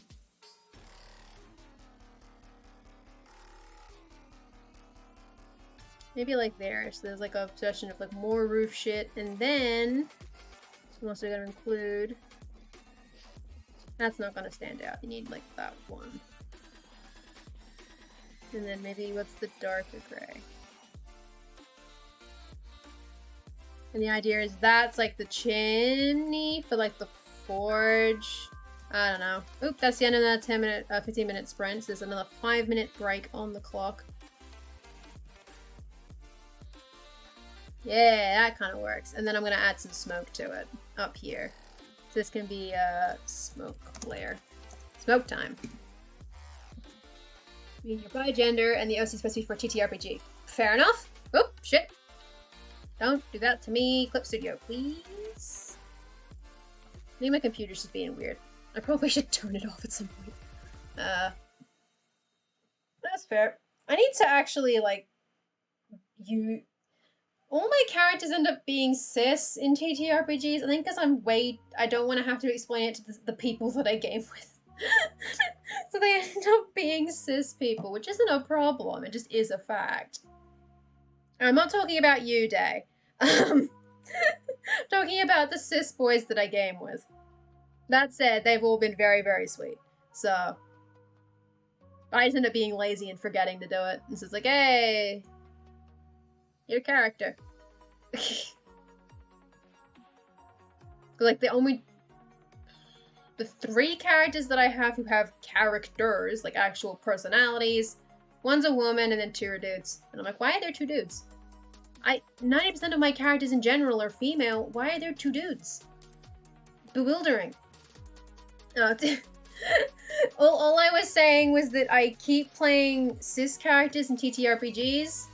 Maybe like there, so there's like a session of like more roof shit, and then I'm also gonna include... That's not gonna stand out. You need like that one. And then maybe what's the darker gray? And the idea is that's like the chimney for like the forge. I don't know. Oop, that's the end of that 15-minute sprint. So there's another 5-minute break on the clock. Yeah, that kind of works. And then I'm gonna add some smoke to it up here. So this can be a smoke layer. Smoke time. I mean, you're by gender, and the OC is supposed to be for TTRPG. Fair enough. Oh, shit. Don't do that to me. Clip Studio, please. I think my computer's just being weird. I probably should turn it off at some point. That's fair. I need to actually, like, all my characters end up being cis in TTRPGs. I think because I don't want to have to explain it to the people that I game with. So they end up being cis people, which isn't a problem. It just is a fact. I'm not talking about you, Day. Talking about the cis boys that I game with. That said, they've all been very, very sweet. So I just end up being lazy and forgetting to do it. This is like, hey, your character. Like, the 3 characters that I have who have characters, like actual personalities, one's a woman and then 2 are dudes. And I'm like, why are there 2 dudes? 90% of my characters in general are female. Why are there 2 dudes? Bewildering. All I was saying was that I keep playing cis characters in TTRPGs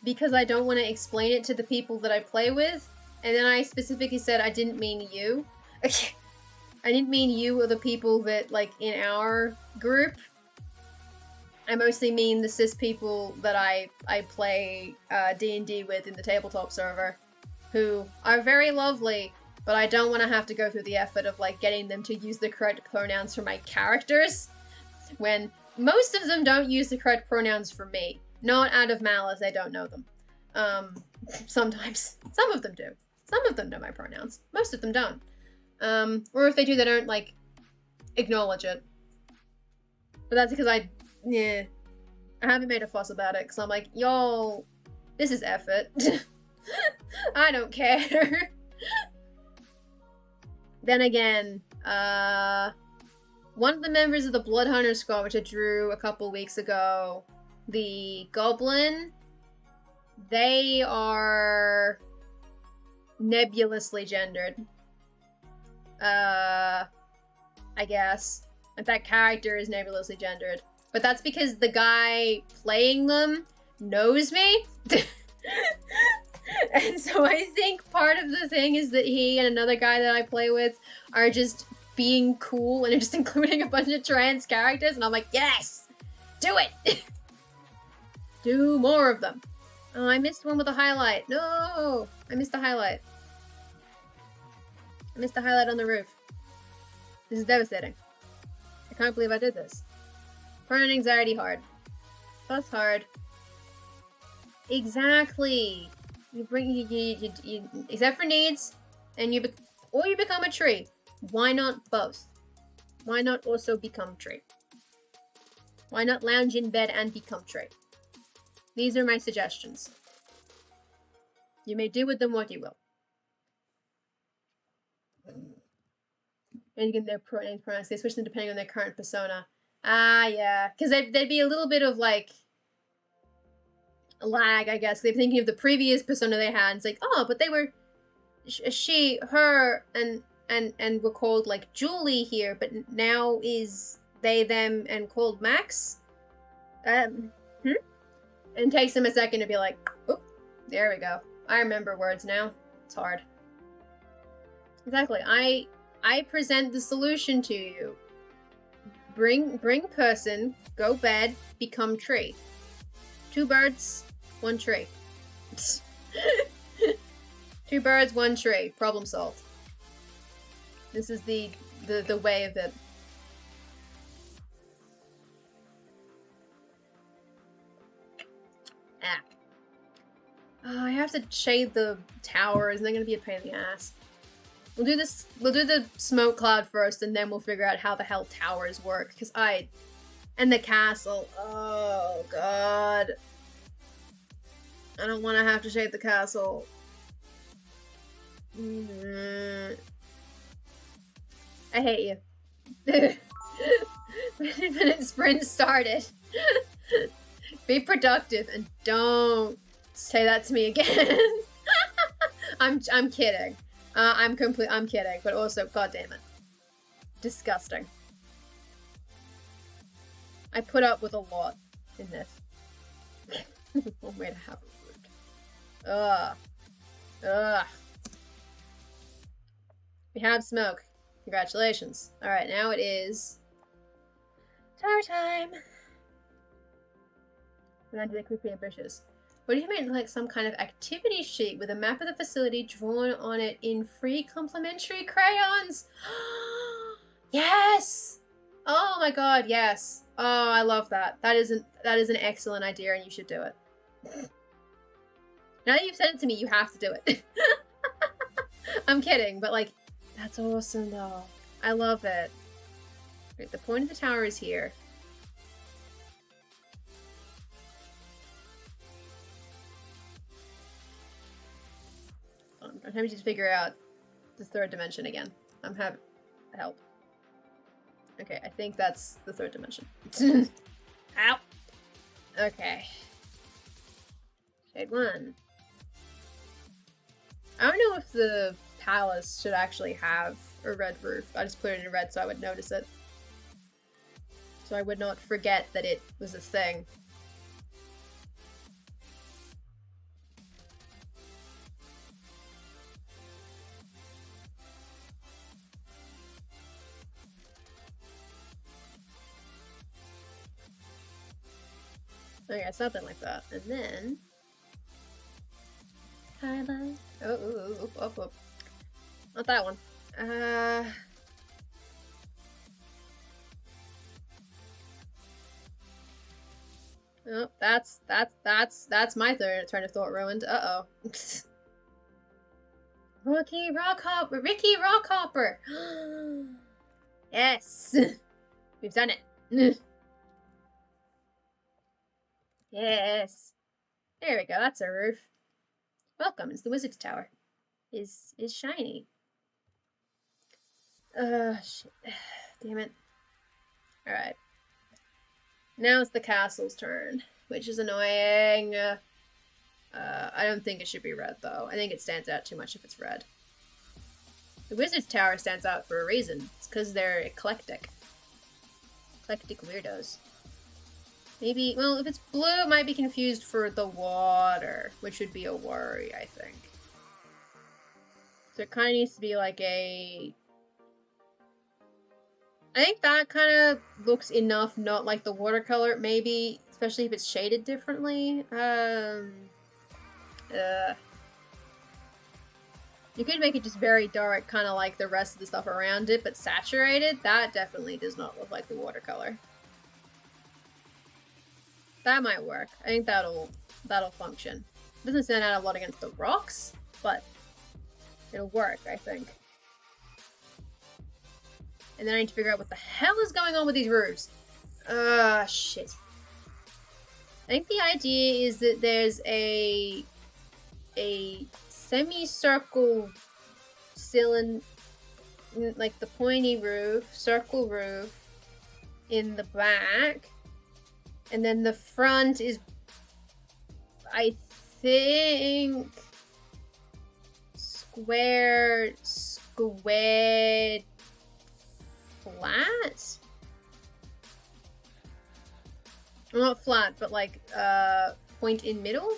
because I don't want to explain it to the people that I play with. And then I specifically said I didn't mean you. I didn't mean you or the people that, like, in our group. I mostly mean the cis people that I play D&D with in the tabletop server, who are very lovely, but I don't want to have to go through the effort of, like, getting them to use the correct pronouns for my characters, when most of them don't use the correct pronouns for me. Not out of malice, I don't know them. Sometimes. Some of them do. Some of them know my pronouns. Most of them don't. Or if they do, they don't, like, acknowledge it. But that's because I haven't made a fuss about it, because I'm like, y'all, this is effort. I don't care. Then again, one of the members of the Bloodhunter squad, which I drew a couple weeks ago, the Goblin, they are nebulously gendered. I guess. That character is nebulously gendered. But that's because the guy playing them knows me. And so I think part of the thing is that he and another guy that I play with are just being cool and just including a bunch of trans characters, and I'm like, yes! Do it! Do more of them. Oh, I missed one with a highlight. No! I missed the highlight. I missed the highlight on the roof. This is devastating. I can't believe I did this. Pronoun anxiety hard. That's hard. Exactly. You bring you except for needs, and you become a tree. Why not both? Why not also become tree? Why not lounge in bed and become tree? These are my suggestions. You may do with them what you will. And you can their pronouns. They switch them depending on their current persona. Ah, yeah, because they'd be a little bit of like a lag, I guess. They're thinking of the previous persona they had. It's like, oh, but they were she, her, and were called like Julie here, but now is they, them, and called Max. And it takes them a second to be like, oh, there we go. I remember words now. It's hard. Exactly. I present the solution to you. Bring person, go bed, become tree. 2 birds, 1 tree. 2 birds, 1 tree. Problem solved. This is the way of it. Ah. Oh, I have to shade the tower. Isn't that gonna be a pain in the ass? We'll do the smoke cloud first, and then we'll figure out how the hell towers work, because and the castle. Oh, God. I don't want to have to shade the castle. I hate you. Minute sprint started. Be productive and don't say that to me again. I'm kidding. I'm kidding, but also, god damn it. Disgusting. I put up with a lot in this. One way to have a root. Ugh. Ugh. We have smoke. Congratulations. Alright, now it is tower time. And I did quickly ambitious. What do you mean, like some kind of activity sheet with a map of the facility drawn on it in free complimentary crayons? Yes! Oh my god, yes. Oh, I love that. That is an excellent idea and you should do it. Now that you've said it to me, you have to do it. I'm kidding, but like, that's awesome though. I love it. Right, the point of the tower is here. I'm having to figure out the third dimension again. I'm having help. Okay, I think that's the third dimension. Ow! Okay. Shade 1. I don't know if the palace should actually have a red roof. I just put it in red so I would notice it. So I would not forget that it was a thing. Okay, something like that. And then... highlight. Oh, up. Not that one. Oh, that's my third turn of thought ruined. Uh-oh. Ricky Rockhopper! Yes! We've done it. Yes. There we go, that's a roof. Welcome, it's the Wizard's Tower. Is shiny. Shit. Damn it. Alright. Now it's the castle's turn, which is annoying. I don't think it should be red, though. I think it stands out too much if it's red. The Wizard's Tower stands out for a reason. It's because they're eclectic. Eclectic weirdos. Maybe, well, if it's blue, it might be confused for the water, which would be a worry, I think. So it kind of needs to be like a... I think that kind of looks enough not like the watercolor, maybe, especially if it's shaded differently. You could make it just very dark, kind of like the rest of the stuff around it, but saturated. That definitely does not look like the watercolor. That might work. I think that'll function. It doesn't stand out a lot against the rocks, but it'll work, I think. And then I need to figure out what the hell is going on with these roofs. Shit. I think the idea is that there's a semicircle cylinder, like the pointy roof, circle roof in the back. And then the front is, I think, squared flat? Well, not flat, but like, point in middle,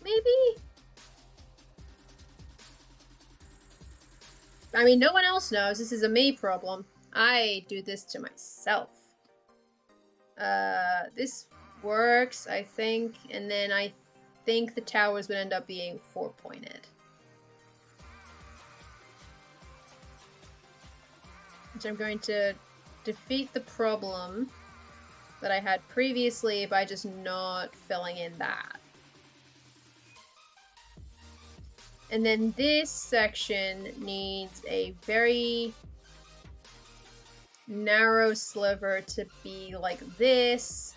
maybe? I mean, no one else knows. This is a me problem. I do this to myself. This works, I think, and then I think the towers would end up being 4-pointed. So I'm going to defeat the problem that I had previously by just not filling in that. And then this section needs a very narrow sliver to be like this,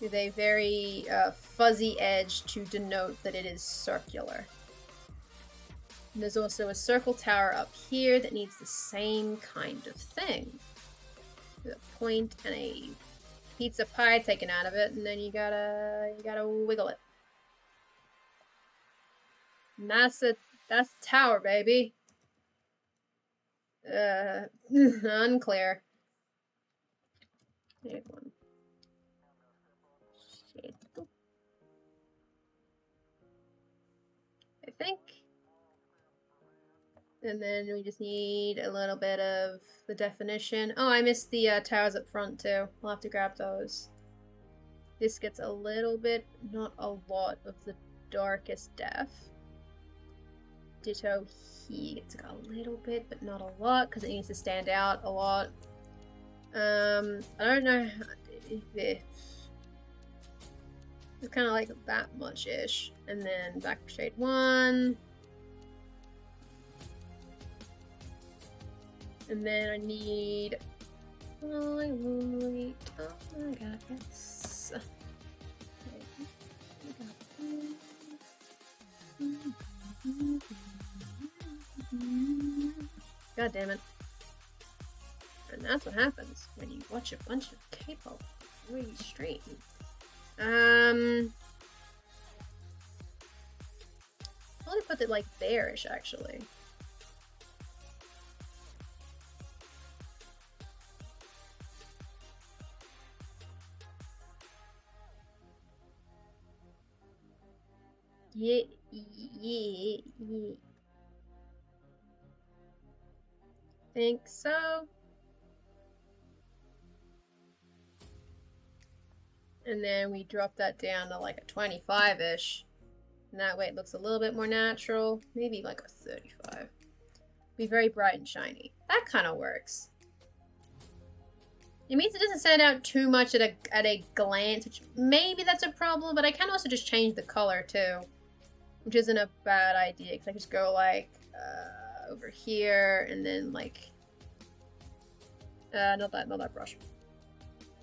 with a very fuzzy edge to denote that it is circular. And there's also a circle tower up here that needs the same kind of thing. with a point and a pizza pie taken out of it, and then you gotta wiggle it. And that's the tower, baby. Unclear. There's one. Shit. I think. And then we just need a little bit of the definition. Oh, I missed the towers up front too. We'll have to grab those. This gets a little bit, not a lot, of the darkest def. Ditto here. It's got a little bit, but not a lot, because it needs to stand out a lot. I don't know how to do this. It's kind of like that much-ish. And then back shade 1. And then I need... Oh my god, yes. God damn it. And that's what happens when you watch a bunch of K-pop really stream. Probably put it like there-ish, actually. Yeah. Think so. And then we drop that down to like a 25-ish. And that way it looks a little bit more natural. Maybe like a 35. Be very bright and shiny. That kind of works. It means it doesn't stand out too much at a glance, which maybe that's a problem, but I can also just change the color too. Which isn't a bad idea, because I just go like over here and then like not that brush.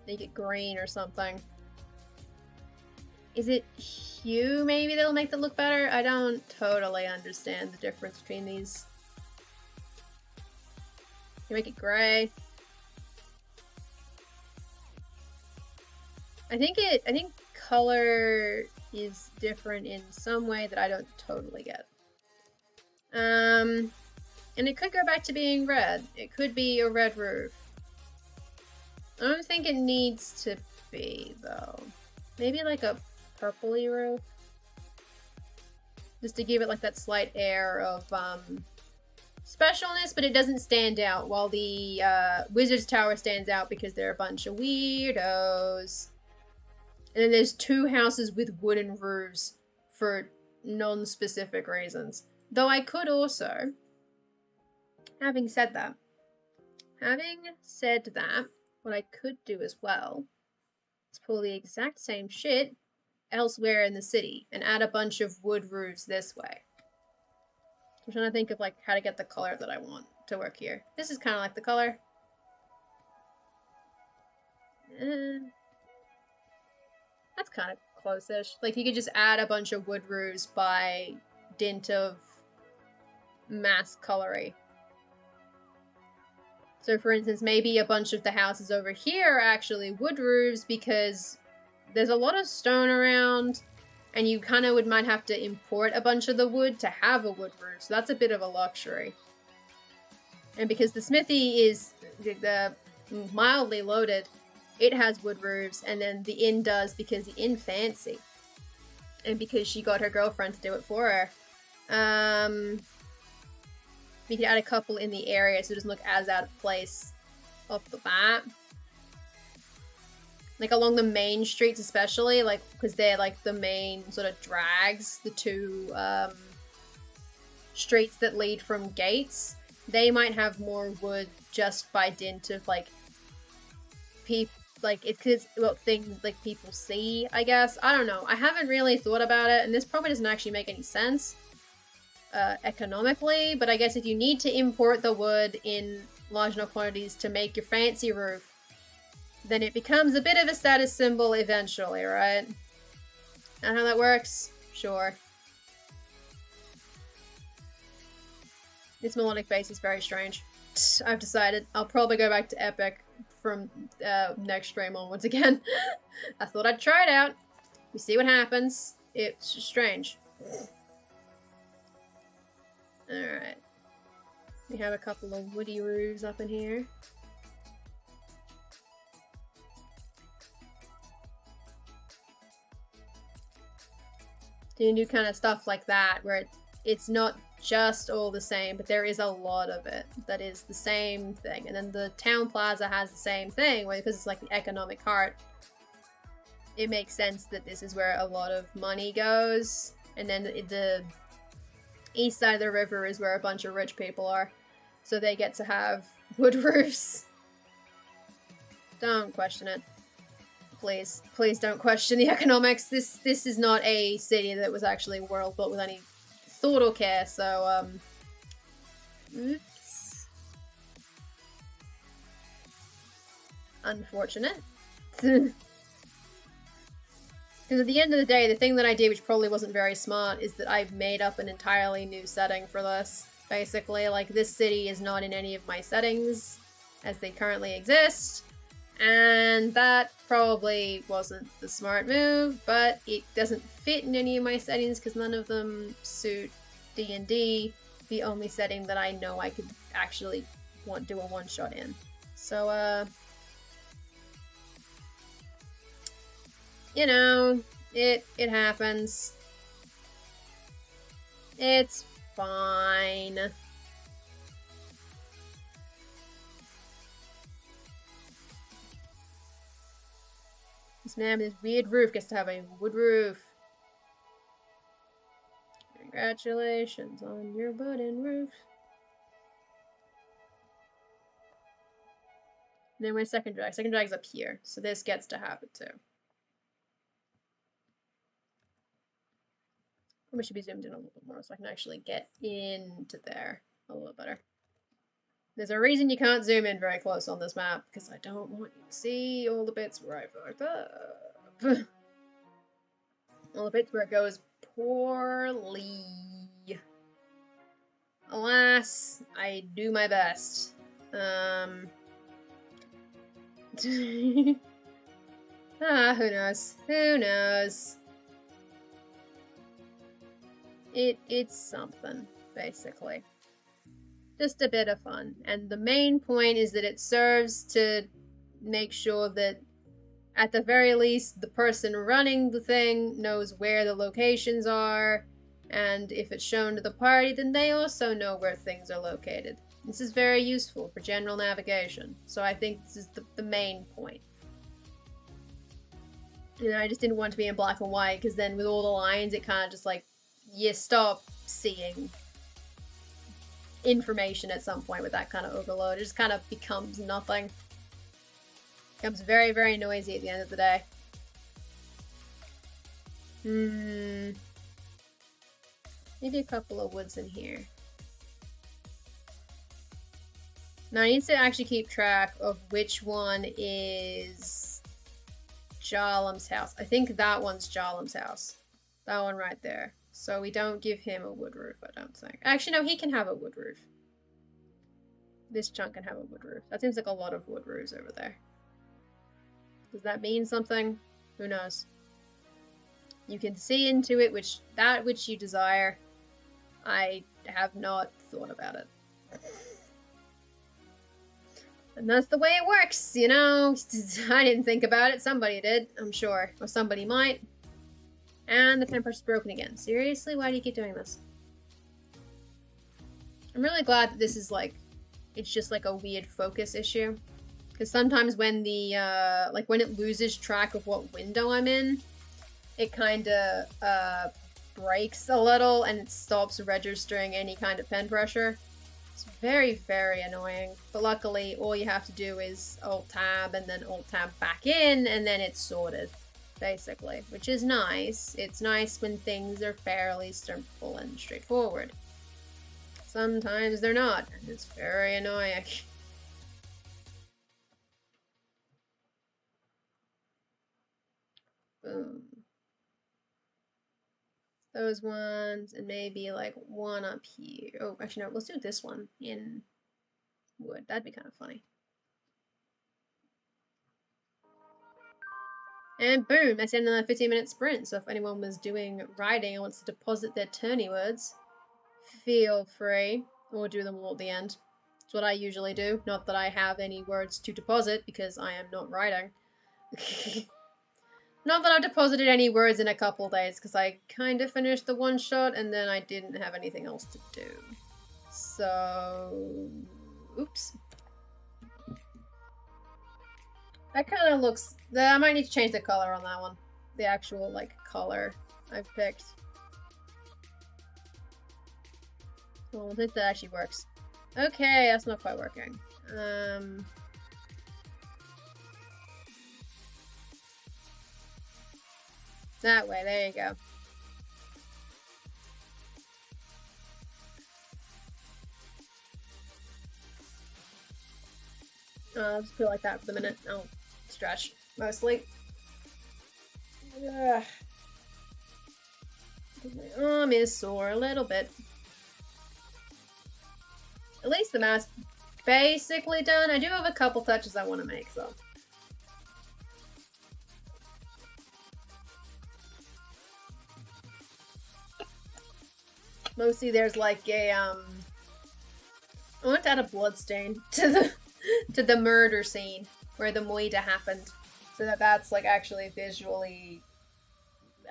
Make it green or something. Is it hue maybe that'll make that look better? I don't totally understand the difference between these. You make it gray. I think color is different in some way that I don't totally get. And it could go back to being red. It could be a red roof. I don't think it needs to be, though. Maybe like a purpley roof? Just to give it like that slight air of specialness, but it doesn't stand out, while the Wizard's Tower stands out because they're a bunch of weirdos. And then there's 2 houses with wooden roofs for non-specific reasons. Though I could also, having said that, what I could do as well is pull the exact same shit elsewhere in the city and add a bunch of wood roofs this way. I'm trying to think of like how to get the color that I want to work here. This is kind of like the color. That's kind of close-ish. Like, you could just add a bunch of wood roofs by dint of mass coloring. So, for instance, maybe a bunch of the houses over here are actually wood roofs because there's a lot of stone around, and you kind of might have to import a bunch of the wood to have a wood roof, so that's a bit of a luxury. And because the smithy is mildly loaded, it has wood roofs, and then the inn does because the inn fancy. And because she got her girlfriend to do it for her. We could add a couple in the area so it doesn't look as out of place off the bat. Like along the main streets especially, like, because they're like the main sort of drags, the 2 streets that lead from gates. They might have more wood just by dint of like people. Like, it's because, well, things, like, people see, I guess. I don't know. I haven't really thought about it, and this probably doesn't actually make any sense economically, but I guess if you need to import the wood in large enough quantities to make your fancy roof, then it becomes a bit of a status symbol eventually, right? And how that works? Sure. This melodic bass is very strange. I've decided I'll probably go back to Epic from next stream onwards again. I thought I'd try it out. We see what happens. It's strange. Alright. We have a couple of woody roofs up in here. You do kind of stuff like that where it's not just all the same, but there is a lot of it that is the same thing. And then the town plaza has the same thing, where because it's like the economic heart, it makes sense that this is where a lot of money goes. And then the east side of the river is where a bunch of rich people are, so they get to have wood roofs. Don't question it. Please, please don't question the economics. This is not a city that was actually world built with any thought or care, so, oops. Unfortunate. Because at the end of the day, the thing that I did, which probably wasn't very smart, is that I've made up an entirely new setting for this. Basically, like, this city is not in any of my settings as they currently exist. And that probably wasn't the smart move, but it doesn't fit in any of my settings because none of them suit D&D, the only setting that I know I could actually do a one-shot in. So, you know, it happens. It's fine. This man with his weird roof gets to have a wood roof. Congratulations on your wooden roof. And then where's second drag? Second drag's up here, so this gets to have it too. Probably should be zoomed in a little bit more so I can actually get into there a little better. There's a reason you can't zoom in very close on this map, because I don't want you to see all the bits where I fucked up. All the bits where it goes poorly. Alas, I do my best. Who knows? Who knows? It's something, basically. Just a bit of fun. And the main point is that it serves to make sure that at the very least the person running the thing knows where the locations are, and if it's shown to the party, then they also know where things are located. This is very useful for general navigation, so I think this is the main point. And I just didn't want to be in black and white, because then with all the lines, it kind of just like, you stop seeing information at some point with that kind of overload. It just kind of becomes nothing. Becomes very, very noisy at the end of the day. Maybe a couple of woods in here. Now I need to actually keep track of which one is Jalem's house. I think that one's Jalem's house. That one right there. So we don't give him a wood roof, I don't think. Actually, no, he can have a wood roof. This chunk can have a wood roof. That seems like a lot of wood roofs over there. Does that mean something? Who knows? You can see into it that which you desire. I have not thought about it. And that's the way it works, you know? I didn't think about it. Somebody did, I'm sure. Or somebody might. And the temperature's broken again. Seriously? Why do you keep doing this? I'm really glad that this is like, it's just like a weird focus issue. Because sometimes when the, like when it loses track of what window I'm in, it kind of, breaks a little and it stops registering any kind of pen pressure. It's very, very annoying. But luckily, all you have to do is Alt-Tab and then Alt-Tab back in, and then it's sorted. Basically, which is nice. It's nice when things are fairly simple and straightforward. Sometimes they're not, and it's very annoying. Boom. Those ones, and maybe like one up here. Oh, actually no, let's do this one in Would. That'd be kind of funny. And boom, that's another 15-minute sprint. So if anyone was doing writing and wants to deposit their tourney words, feel free. Or do them all at the end. That's what I usually do. Not that I have any words to deposit, because I am not writing. Not that I've deposited any words in a couple days, because I kind of finished the one shot and then I didn't have anything else to do. So... oops. That kind of looks... I might need to change the color on that one. The actual, like, color I've picked. Well, I think that actually works. Okay, that's not quite working. That way, there you go. I'll just put it like that for the minute. I'll stretch, mostly. Ugh. My arm is sore a little bit. At least the mask basically done. I do have a couple touches I want to make, so. Mostly there's like a, I want to add a bloodstain to the murder scene where the moida happened. So that's like actually visually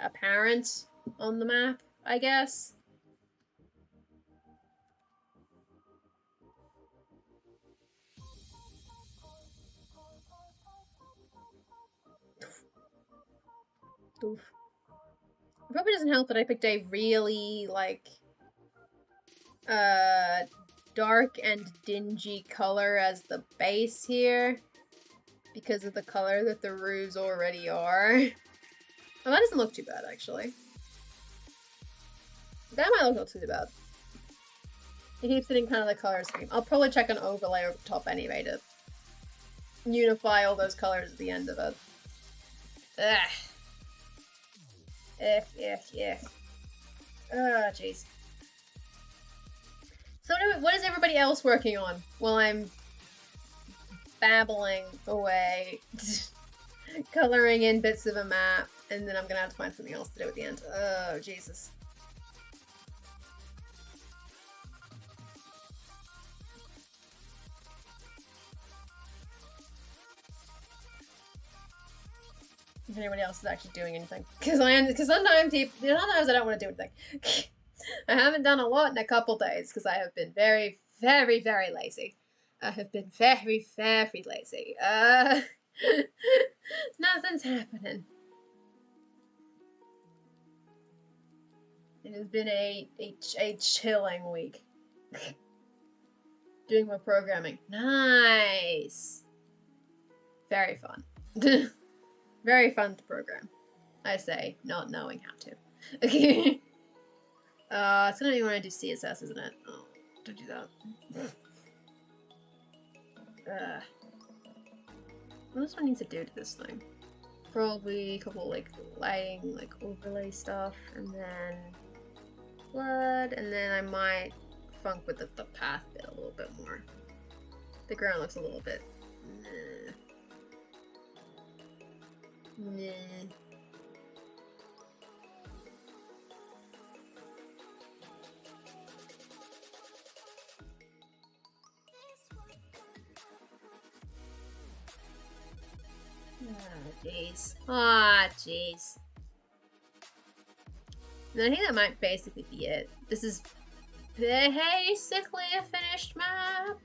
apparent on the map, I guess. Oof. It probably doesn't help that I picked a really, like, dark and dingy color as the base here. Because of the color that the roofs already are. Oh, that doesn't look too bad, actually. That might look not too bad. It keeps hitting kind of the color scheme. I'll probably check an overlay over the top anyway to unify all those colors at the end of it. Ugh. Oh, jeez. So what is everybody else working on while I'm babbling away, coloring in bits of a map, and then I'm gonna have to find something else to do at the end. Oh, Jesus. If anybody else is actually doing anything, because sometimes I don't want to do anything. I haven't done a lot in a couple days because I have been very, very, very lazy. I have been very, very lazy. Nothing's happening. It has been a chilling week. Doing more programming. Nice. Very fun. Very fun to program. I say, not knowing how to. Okay. It's gonna be when I do CSS, isn't it? Oh, don't do that. What else do I need to do to this thing? Probably a couple, like, lighting, like, overlay stuff, and then blood, and then I might funk with the path bit a little bit more. The ground looks a little bit... Nah. Oh, jeez. Ah, jeez. And I think that might basically be it. This is basically a finished map.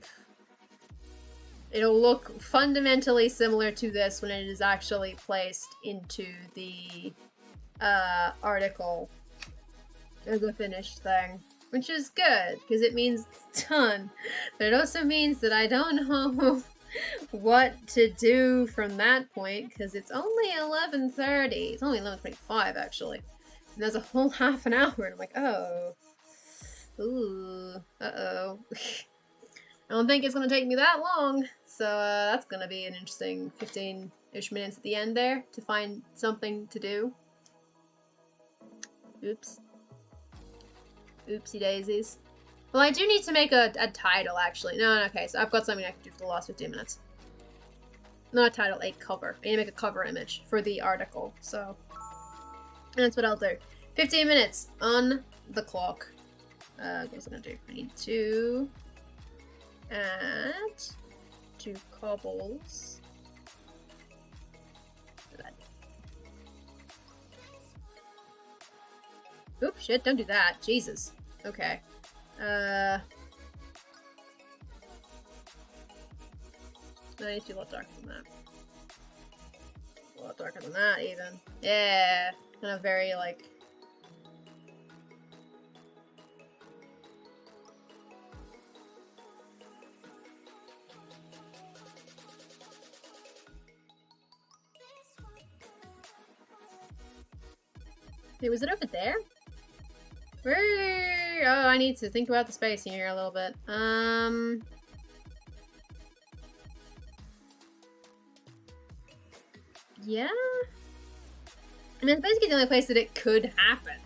It'll look fundamentally similar to this when it is actually placed into the article as a finished thing. Which is good, because it means it's done. But it also means that I don't know what to do from that point, because it's only 11:30. It's only 11:25, actually. And there's a whole half an hour, and I'm like, oh. Ooh. Uh-oh. I don't think it's going to take me that long, so that's going to be an interesting 15-ish minutes at the end there to find something to do. Oops. Oopsie daisies. Well, I do need to make a title, actually. No, okay, so I've got something I can do for the last 15 minutes. Not a title, a cover. I need to make a cover image for the article, so... that's what I'll do. 15 minutes on the clock. What was I gonna do? I need to add 2 cobbles. Oops, shit, don't do that. Jesus. Okay. I need to be a lot darker than that. A lot darker than that, even. Yeah. Kind of very, like... Wait, was it over there? Where? Oh, I need to think about the space here a little bit. Yeah? I mean, it's basically the only place that it could happen.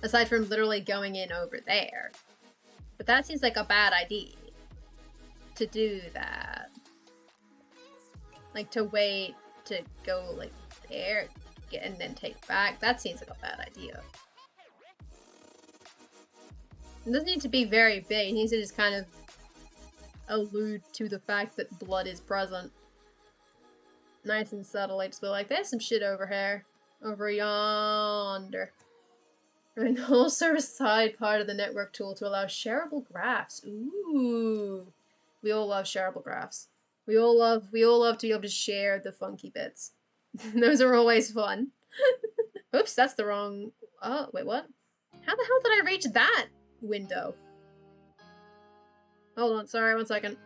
Aside from literally going in over there. But that seems like a bad idea. To do that. Like, to wait to go, like, there, and then take back. That seems like a bad idea. It doesn't need to be very big. It needs to just kind of allude to the fact that blood is present. Nice and subtle. Like, just be like, there's some shit over here. Over yonder. And also a side part of the network tool to allow shareable graphs. Ooh. We all love shareable graphs. We all love to be able to share the funky bits. Those are always fun. Oops, that's the wrong... Oh, wait, what? How the hell did I reach that window? Hold on, sorry, 1 second.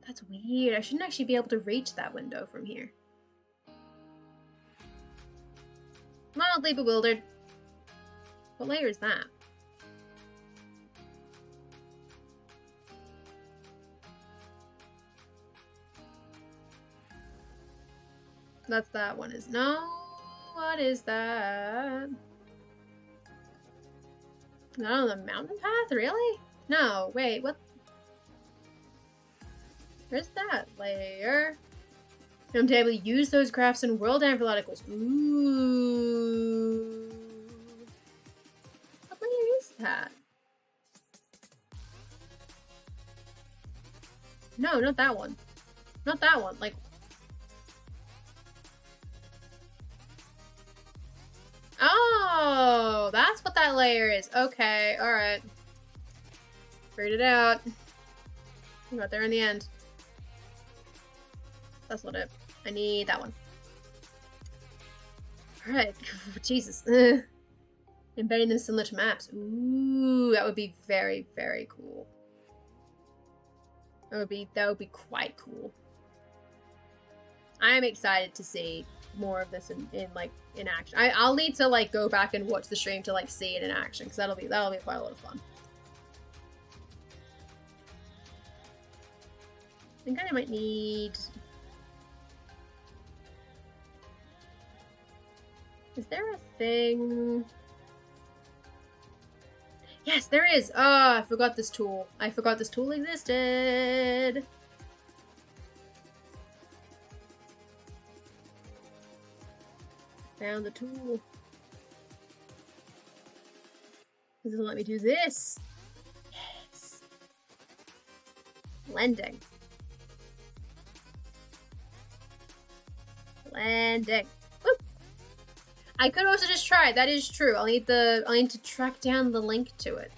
That's weird. I shouldn't actually be able to reach that window from here. Mildly bewildered. What layer is that? That's that one is... No, what is that? Not on the mountain path? Really? No, wait, what? Where's that layer? I'm able to use those graphs in world analyticals. Ooh. What layer is that? No, not that one. Not that one. Like... Oh, that's what that layer is. Okay, alright. Figured it out. We got there in the end. That's not it. I need that one. Alright. Jesus. Embedding them similar to maps. Ooh, that would be very, very cool. That would be quite cool. I'm excited to see more of this in action. I'll need to like go back and watch the stream to like see it in action because that'll be quite a lot of fun. I think I might need... Is there a thing? Yes, there is! Oh, I forgot this tool. I forgot this tool existed. Found the tool. This doesn't let me do this. Yes. Blending. Blending. Woo. I could also just try it. That is true. I'll need to track down the link to it.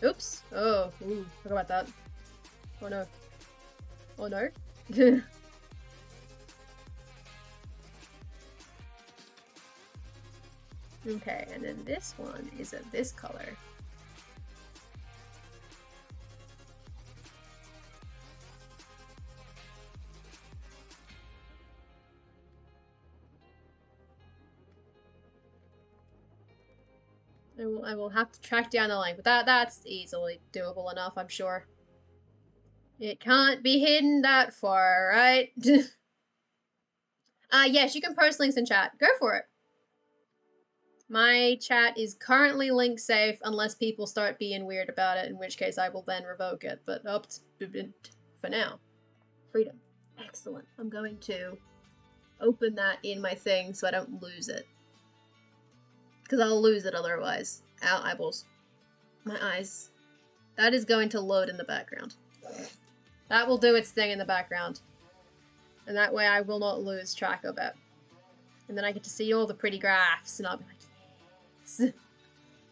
Oops. Oh, ooh, forgot about that. Oh no. Oh no. Okay, and then this one is of this color. I will have to track down the link, but that's easily doable enough, I'm sure. It can't be hidden that far, right? Yes, you can post links in chat. Go for it. My chat is currently link safe unless people start being weird about it, in which case I will then revoke it. But up for now. Freedom. Excellent. I'm going to open that in my thing so I don't lose it. Because I'll lose it otherwise. Ow, eyeballs. My eyes. That is going to load in the background. That will do its thing in the background. And that way I will not lose track of it. And then I get to see all the pretty graphs, and I'll be like, yes.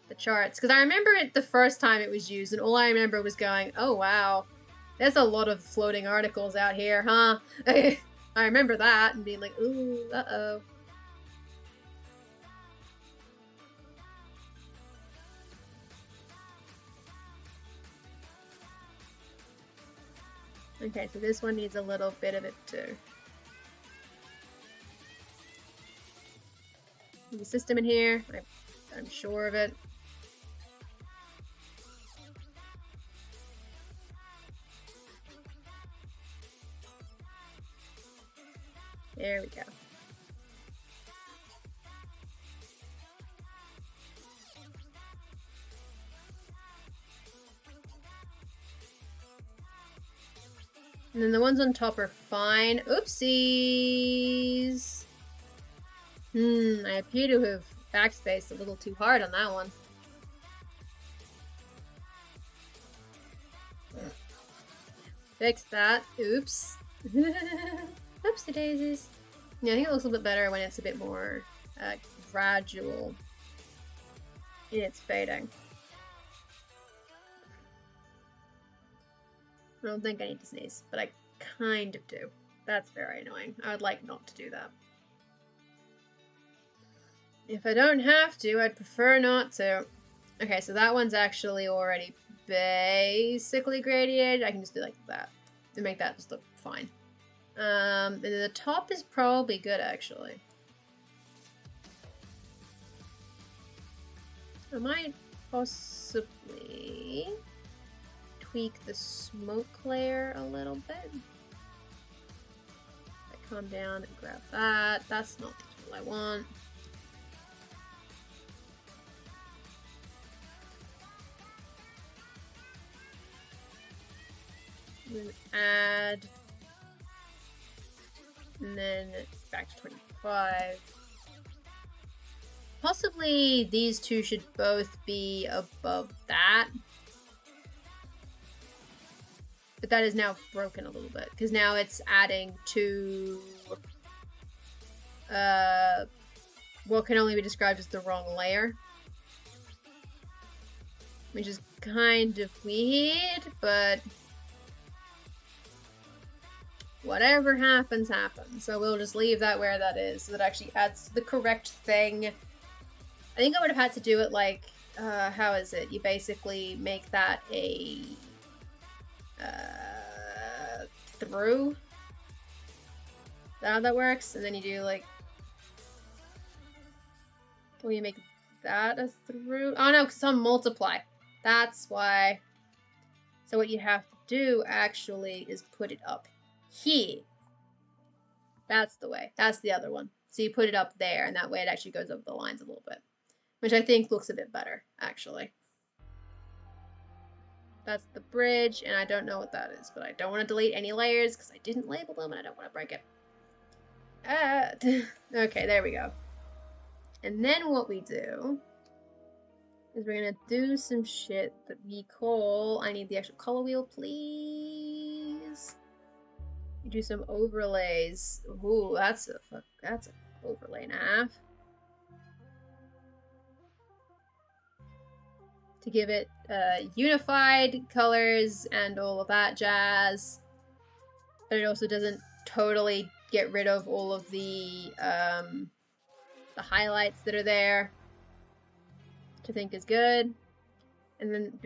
The charts. Because I remember it the first time it was used, and all I remember was going, oh wow, there's a lot of floating articles out here, huh? I remember that, and being like, ooh, uh-oh. Okay, so this one needs a little bit of it too. The system in here, I'm sure of it. There we go. And then the ones on top are fine. Oopsies! I appear to have backspaced a little too hard on that one. Fix that. Oops. Oopsie daisies. Yeah, I think it looks a little bit better when it's a bit more gradual in its fading. I don't think I need to sneeze, but I kind of do. That's very annoying. I would like not to do that. If I don't have to, I'd prefer not to. Okay, so that one's actually already basically gradiated. I can just do like that and make that just look fine. And then the top is probably good, actually. I might possibly tweak the smoke layer a little bit. I come down and grab that. That's not what I want. Then add, and then back to 25. Possibly these two should both be above that. But that is now broken a little bit, because now it's adding to what can only be described as the wrong layer. Which is kind of weird, but whatever happens, happens. So we'll just leave that where that is, so that actually adds the correct thing. I think I would have had to do it like, how is it? You basically make that a through. Is that how that works? And then you do like, will you make that a through? Oh no, because it's on multiply. That's why. So what you have to do actually is put it up here. That's the way. That's the other one. So you put it up there, and that way it actually goes over the lines a little bit, which I think looks a bit better, actually. That's the bridge, and I don't know what that is, but I don't want to delete any layers because I didn't label them and I don't want to break it. Okay, there we go. And then what we do is we're gonna do some shit that we call, I need the actual color wheel, please. You do some overlays. Ooh, that's an overlay and a half. To give it unified colors and all of that jazz. But it also doesn't totally get rid of all of the highlights that are there, which I think is good. And then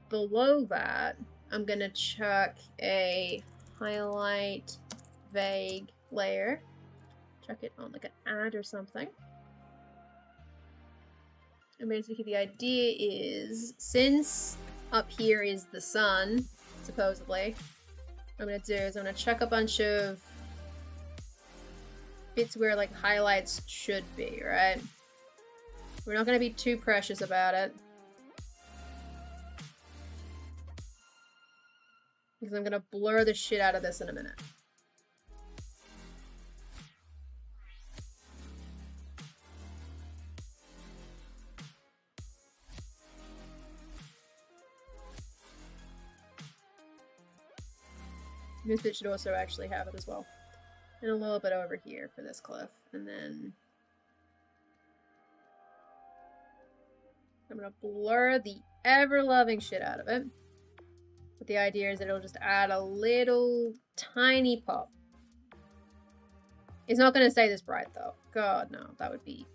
below that, I'm gonna chuck a highlight vague layer. Chuck it on like an ad or something. And basically the idea is, since up here is the sun, supposedly, what I'm gonna do is I'm gonna chuck a bunch of bits where like highlights should be, right? We're not going to be too precious about it. Because I'm going to blur the shit out of this in a minute. This bit should also actually have it as well. And a little bit over here for this cliff. And then I'm going to blur the ever-loving shit out of it. But the idea is that it'll just add a little tiny pop. It's not going to stay this bright though. God, no. That would be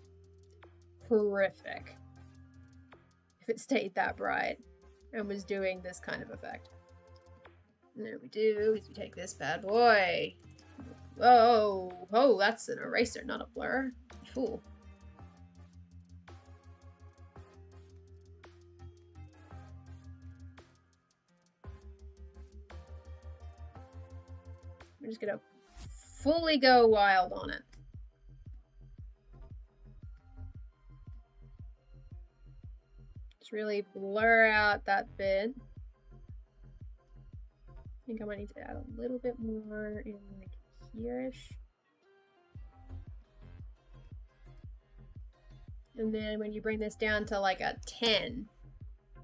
horrific if it stayed that bright and was doing this kind of effect. And there we do, is we take this bad boy. Whoa, oh, that's an eraser, not a blur. Fool. We're just gonna fully go wild on it. Just really blur out that bit. I think I might need to add a little bit more in like here-ish. And then when you bring this down to like a 10,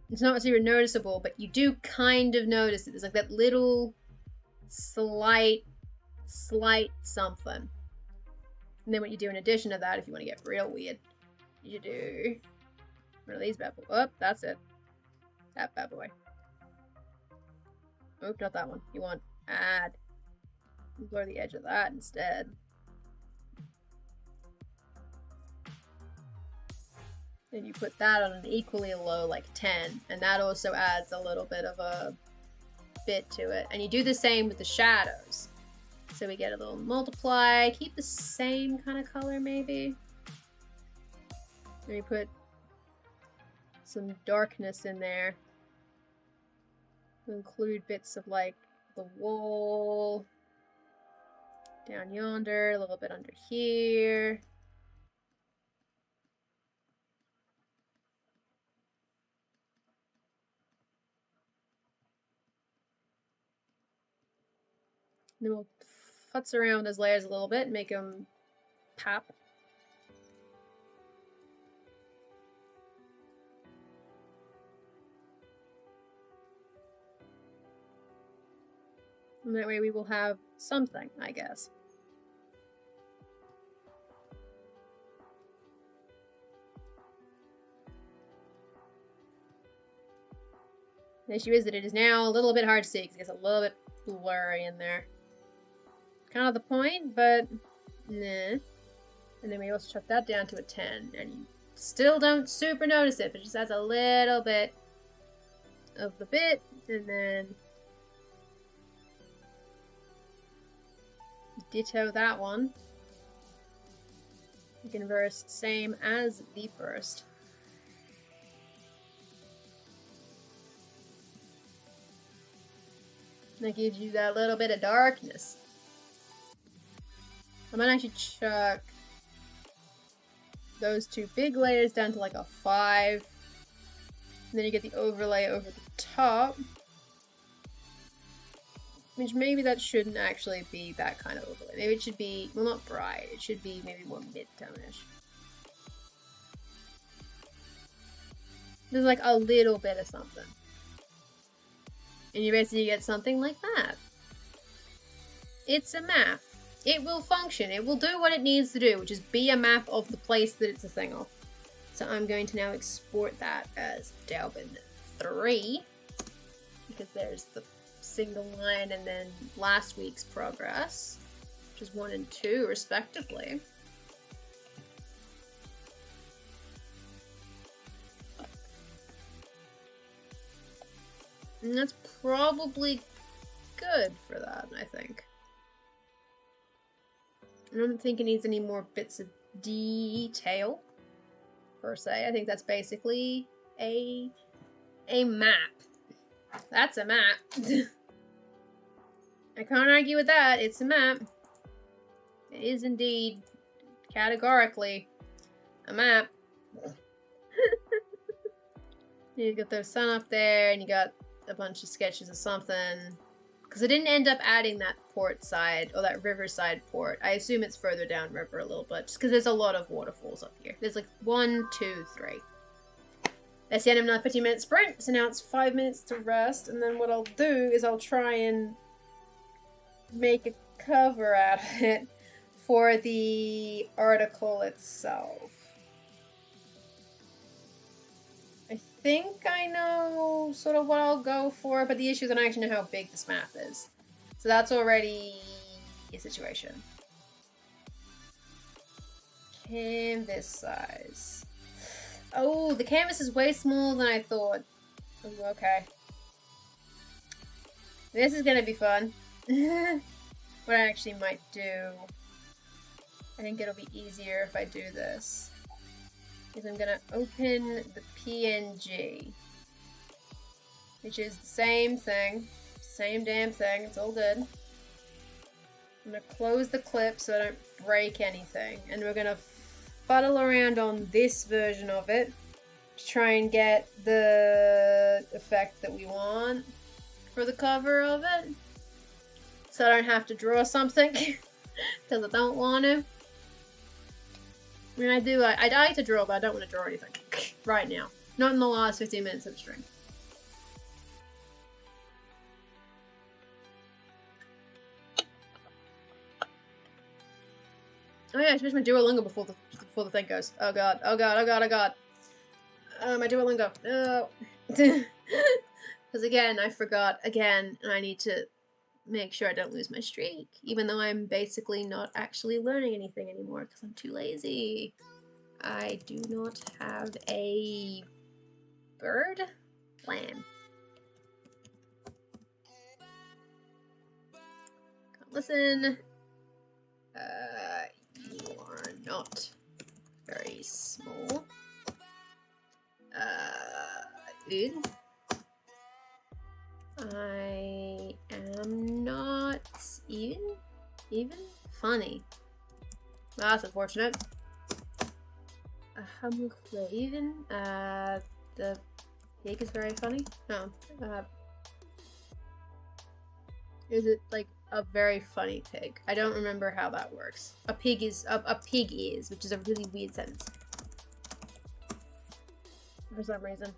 it's not super noticeable, but you do kind of notice it. There's like that little slight something. And then what you do in addition to that, if you want to get real weird, you do one of these bad boys. Oh, that's it. That bad boy. Oh, not that one. You want add. Blur the edge of that instead. Then you put that on an equally low, like 10, and that also adds a little bit of a bit to it. And you do the same with the shadows. So we get a little multiply, keep the same kind of color maybe. And we put some darkness in there. Include bits of like the wall down yonder, a little bit under here. And then we'll futz around those layers a little bit and make them pop. And that way we will have something, I guess. The issue is that it is now a little bit hard to see because it gets a little bit blurry in there. Kind of the point, but nah. And then we also chuck that down to a 10, and you still don't super notice it, but it just adds a little bit of the bit, and then ditto that one. You can verse same as the first. That gives you that little bit of darkness. I might actually chuck those two big layers down to like a 5. And then you get the overlay over the top. Which maybe that shouldn't actually be that kind of overlay. Maybe it should be, well, not bright. It should be maybe more mid-tone-ish. There's like a little bit of something. And you basically get something like that. It's a map. It will function. It will do what it needs to do, which is be a map of the place that it's a thing of. So I'm going to now export that as Dalvin 3. Because there's the single line and then last week's progress, which is 1 and 2 respectively. And that's probably good for that, I think. I don't think it needs any more bits of detail, per se. I think that's basically a map. That's a map. I can't argue with that. It's a map. It is indeed, categorically, a map. You got the sun up there, and you got a bunch of sketches of something. Because I didn't end up adding that port side, or that riverside port. I assume it's further down river a little bit, just because there's a lot of waterfalls up here. There's like 1, 2, 3. That's the end of another 15-minute sprint, so now it's 5 minutes to rest, and then what I'll do is I'll try and make a cover out of it for the article itself. I think I know sort of what I'll go for, but the issue is I don't actually know how big this map is. So that's already a situation. Canvas size. Oh, the canvas is way smaller than I thought. Ooh, okay. This is gonna be fun. What I actually might do, I think it'll be easier if I do this, is I'm gonna open the PNG, which is the same thing, same damn thing, it's all good. I'm gonna close the clip so I don't break anything, and we're gonna fuddle around on this version of it to try and get the effect that we want for the cover of it. So I don't have to draw something, because I don't want to. I mean, I like to draw, but I don't want to draw anything right now. Not in the last 15 minutes of the stream. Oh yeah, I finished my Duolingo before the thing goes. Oh god, oh god, oh god, oh god. My Duolingo. No. Because again, I forgot again, and I need to make sure I don't lose my streak, even though I'm basically not actually learning anything anymore because I'm too lazy. I do not have a bird? Lamb. Come listen. You are not very small. Good. I am not even funny. Well, that's unfortunate. Even the pig is very funny. No, is it like a very funny pig? I don't remember how that works. A pig is, which is a really weird sentence for some reason.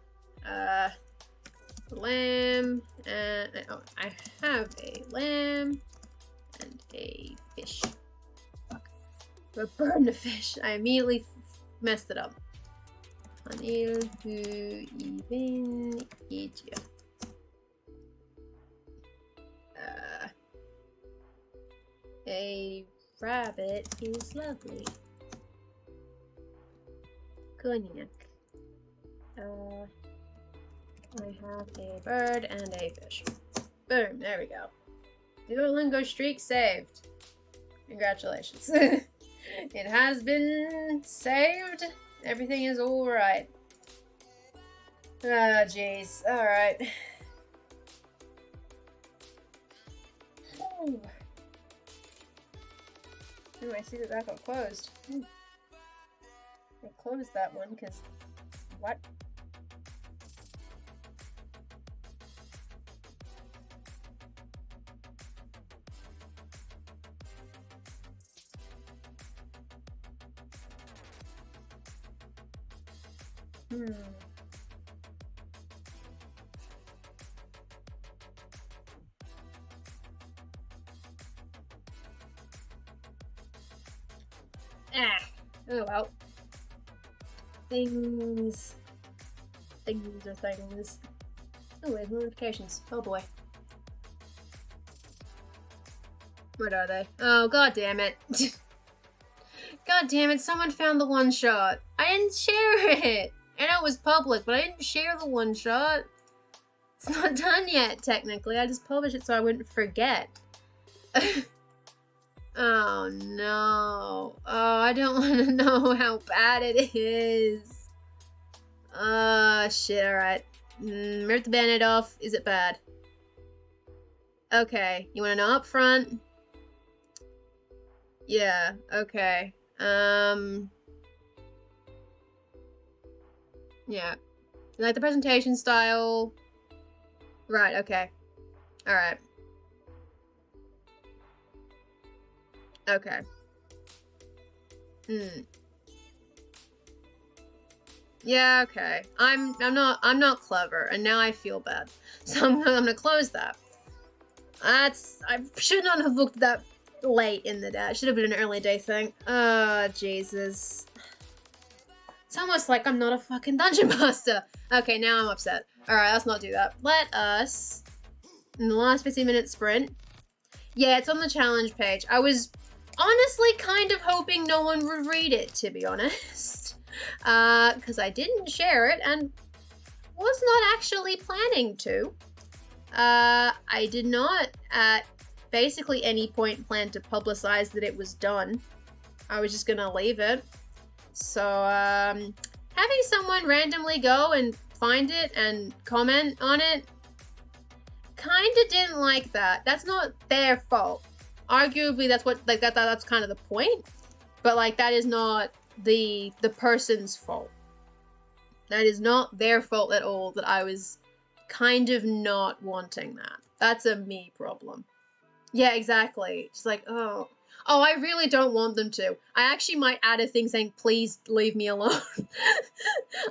Lamb, and oh, I have a lamb and a fish. Fuck. A bird and a fish. I immediately messed it up. Anil hu even idiot. A rabbit is lovely. Cognac. I have a bird and a fish. Boom, there we go. Duolingo streak saved. Congratulations. It has been saved. Everything is alright. Oh, jeez. Alright. Oh, I see that got closed. I closed that one because... What? Oh well. Things are things. Oh, wait, notifications. Oh boy. What are they? Oh, god damn it. God damn it, someone found the one shot. I didn't share it. I know it was public, but I didn't share the one shot. It's not done yet, technically. I just published it so I wouldn't forget. Oh no. Oh, I don't want to know how bad it is. Shit, alright. Rip the band-aid off. Is it bad? Okay. You want to know up front? Yeah, okay. Yeah. You like the presentation style? Right, okay. Alright. Okay. Yeah, okay. I'm not clever, and now I feel bad. So I'm gonna close that. I should not have looked that late in the day. It should have been an early day thing. Oh, Jesus. It's almost like I'm not a fucking dungeon master. Okay, now I'm upset. Alright, let's not do that. Let us, in the last 15-minute sprint. Yeah, it's on the challenge page. I was honestly kind of hoping no one would read it, to be honest. Because I didn't share it and was not actually planning to. I did not at basically any point plan to publicize that it was done. I was just gonna leave it. So, having someone randomly go and find it and comment on it, kinda didn't like that. That's not their fault. Arguably, that's what, like, that's kind of the point. But, like, that is not the person's fault. That is not their fault at all that I was kind of not wanting that. That's a me problem. Yeah, exactly. Just like, oh, I really don't want them to. I actually might add a thing saying, please leave me alone.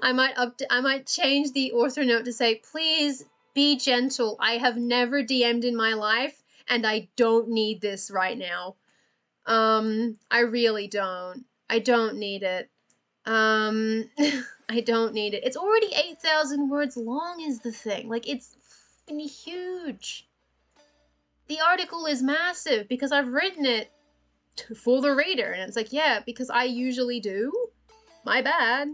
I might change the author note to say, please be gentle. I have never DM'd in my life, and I don't need this right now. I really don't. I don't need it. I don't need it. It's already 8,000 words long is the thing. Like, it's fucking huge. The article is massive because I've written it for the reader. And it's like, yeah, because I usually do. My bad.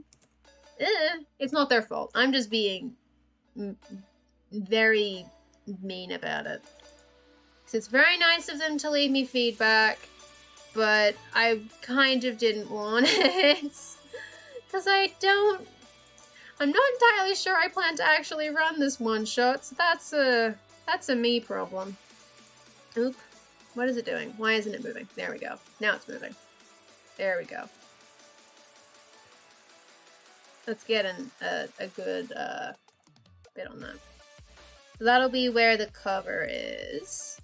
It's not their fault. I'm just being very mean about it. So it's very nice of them to leave me feedback, but I kind of didn't want it. Because I'm not entirely sure I plan to actually run this one shot, so that's a me problem. Oop. What is it doing? Why isn't it moving? There we go. Now it's moving. There we go. Let's get a good bit on that. So that'll be where the cover is.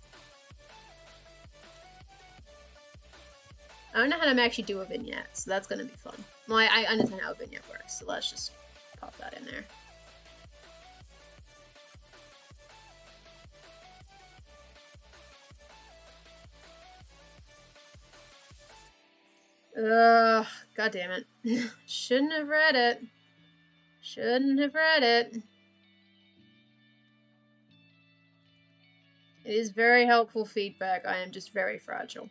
I don't know how to actually do a vignette, so that's gonna be fun. Well, I understand how a vignette works, so let's just pop that in there. Ugh, god damn it. Shouldn't have read it. Shouldn't have read it. It is very helpful feedback. I am just very fragile.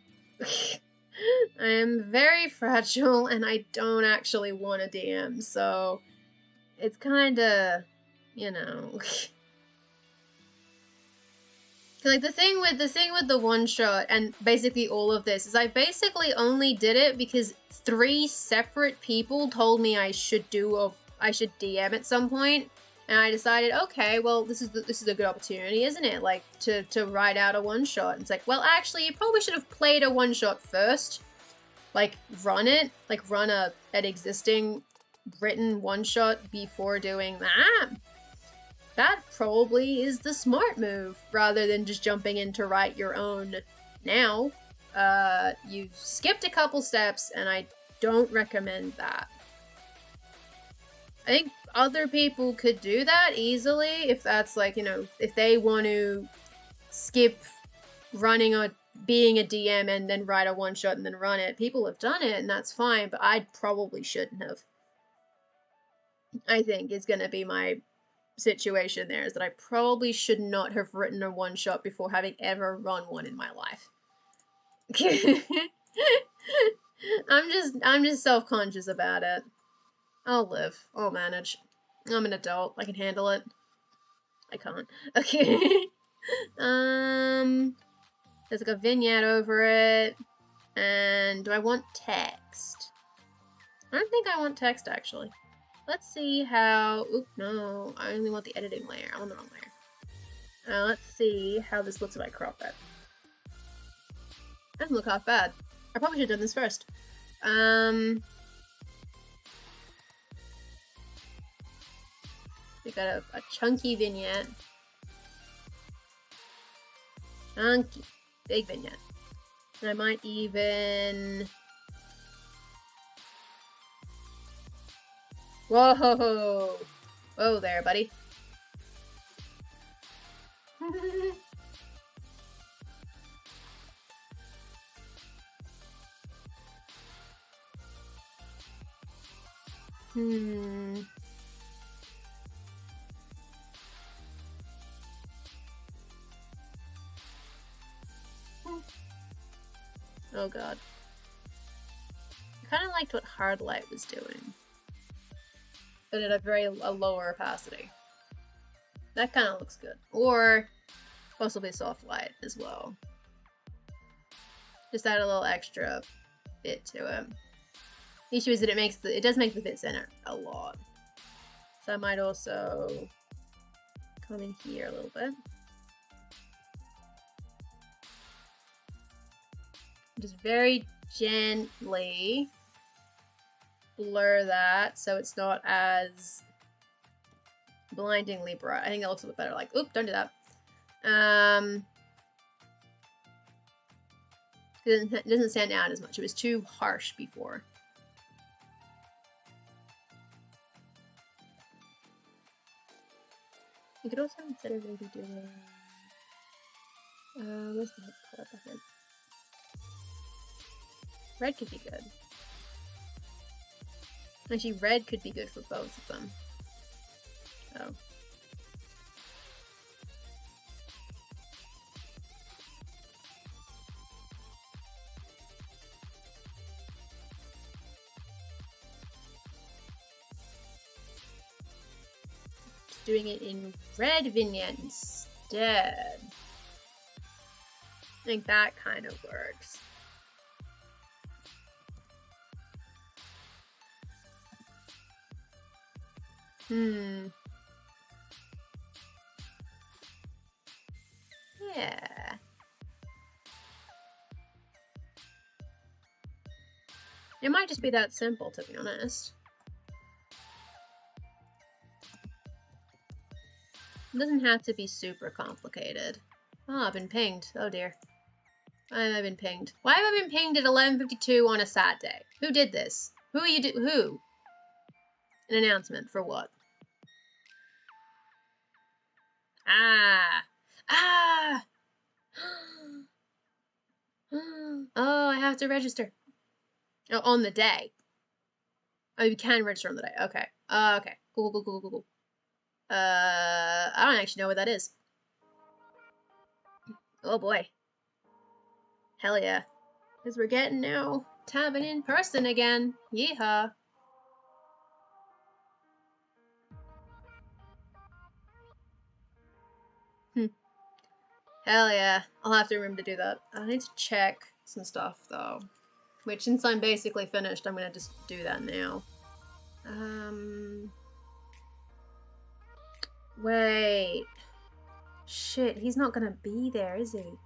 I am very fragile and I don't actually want a DM, so it's kinda, you know. Like the thing with the one shot and basically all of this is I basically only did it because 3 separate people told me I should DM at some point, and I decided, okay, well this is a good opportunity, isn't it? Like to write out a one shot. It's like, well, actually, you probably should have played a one shot first, like run it, like run an existing written one shot before doing that. That probably is the smart move, rather than just jumping in to write your own now. You've skipped a couple steps, and I don't recommend that. I think other people could do that easily, if that's like, you know, if they want to skip running or being a DM and then write a one-shot and then run it. People have done it, and that's fine, but I probably shouldn't have. I think is going to be my situation there, is that I probably should not have written a one shot before having ever run one in my life. I'm just self-conscious about it. I'll live. I'll manage. I'm an adult. I can handle it. I can't. Okay. There's like a vignette over it. And do I want text? I don't think I want text, actually. Let's see how... Oop, no. I only want the editing layer. I'm on the wrong layer. Let's see how this looks if I crop it. Doesn't look half bad. I probably should have done this first. We got a chunky vignette. Chunky. Big vignette. And I might even... Whoa! Whoa there, buddy. Oh god. I kind of liked what hard light was doing, but at a lower opacity. That kind of looks good. Or possibly soft light as well. Just add a little extra bit to it. The issue is that it does make the bits in it a lot. So I might also come in here a little bit. Just very gently blur that so it's not as blindingly bright. I think that looks a bit better. Like, oop, don't do that. It doesn't stand out as much. It was too harsh before. You could also consider maybe doing... where's the color back in? Red could be good. Actually, red could be good for both of them. Oh. Just doing it in red vignette instead. I think that kind of works. Yeah. It might just be that simple, to be honest. It doesn't have to be super complicated. Oh, I've been pinged. Oh dear. Why have I been pinged? Why have I been pinged at 11:52 on a Saturday? Who did this? Who are you who? An announcement for what? Ah! Ah! Oh, I have to register. Oh, on the day. Oh, you can register on the day. Okay. Okay. Cool. I don't actually know what that is. Oh boy. Hell yeah. Because we're getting now tabbing in person again. Yeehaw. Hell yeah. I'll have to remember to do that. I need to check some stuff though. Which, since I'm basically finished, I'm gonna just do that now. Wait. Shit, he's not gonna be there, is he?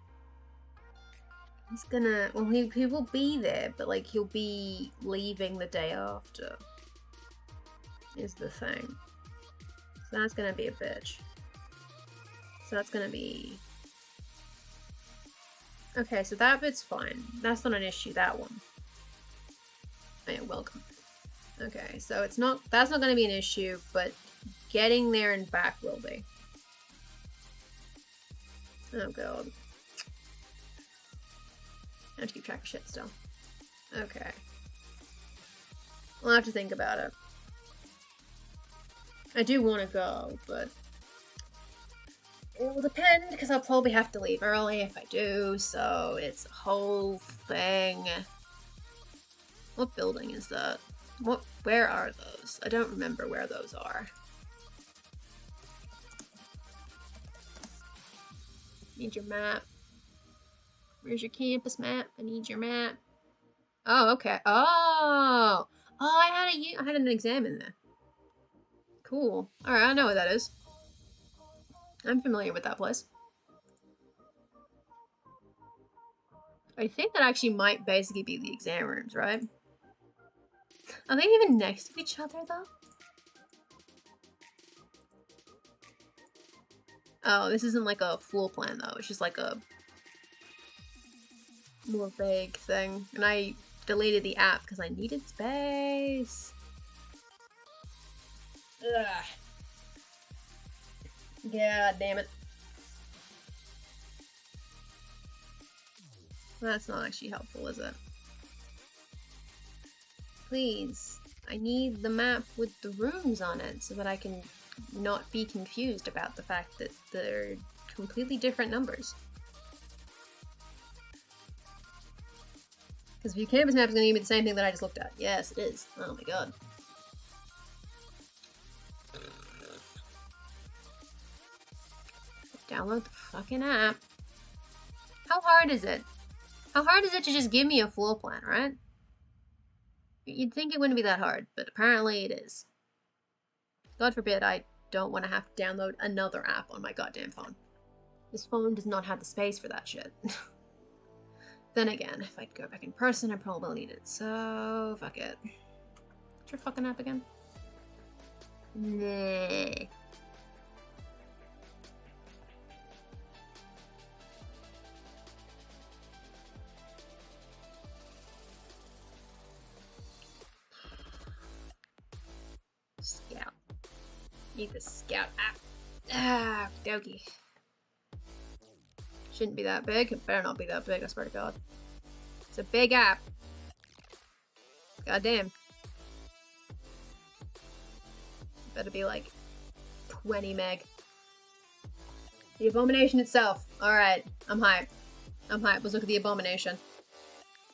He's gonna... Well, he will be there, but, like, he'll be leaving the day after. Is the thing. So that's gonna be a bitch. So that's gonna be... Okay, so that bit's fine. That's not an issue, that one. Oh, yeah, welcome. Okay, so it's not... That's not gonna be an issue, but getting there and back will be. Oh god. I have to keep track of shit still. Okay. I'll have to think about it. I do want to go, but it will depend, because I'll probably have to leave early if I do, so it's a whole thing. What building is that? Where are those? I don't remember where those are. Need your map. Where's your campus map? I need your map. Oh, okay. Oh! Oh, I had an exam in there. Cool. Alright, I know what that is. I'm familiar with that place. I think that actually might basically be the exam rooms, right? Are they even next to each other, though? Oh, this isn't like a floor plan though. It's just like a more vague thing. And I deleted the app because I needed space. Ugh. God damn it. That's not actually helpful, is it? Please. I need the map with the rooms on it so that I can not be confused about the fact that they're completely different numbers. Because View Campus Map is going to give me the same thing that I just looked at. Yes, it is. Oh my god. Download the fucking app. How hard is it? How hard is it to just give me a floor plan, right? You'd think it wouldn't be that hard, but apparently it is. God forbid I don't want to have to download another app on my goddamn phone. This phone does not have the space for that shit. Then again, if I'd go back in person, I probably need it, so fuck it. What's your fucking app again? Nah. Scout. Need the Scout app. Ah, dokey. Shouldn't be that big. It better not be that big, I swear to God. It's a big app. God damn. Better be like 20 meg. The Abomination itself. Alright, I'm hyped. I'm hyped. Let's look at the Abomination.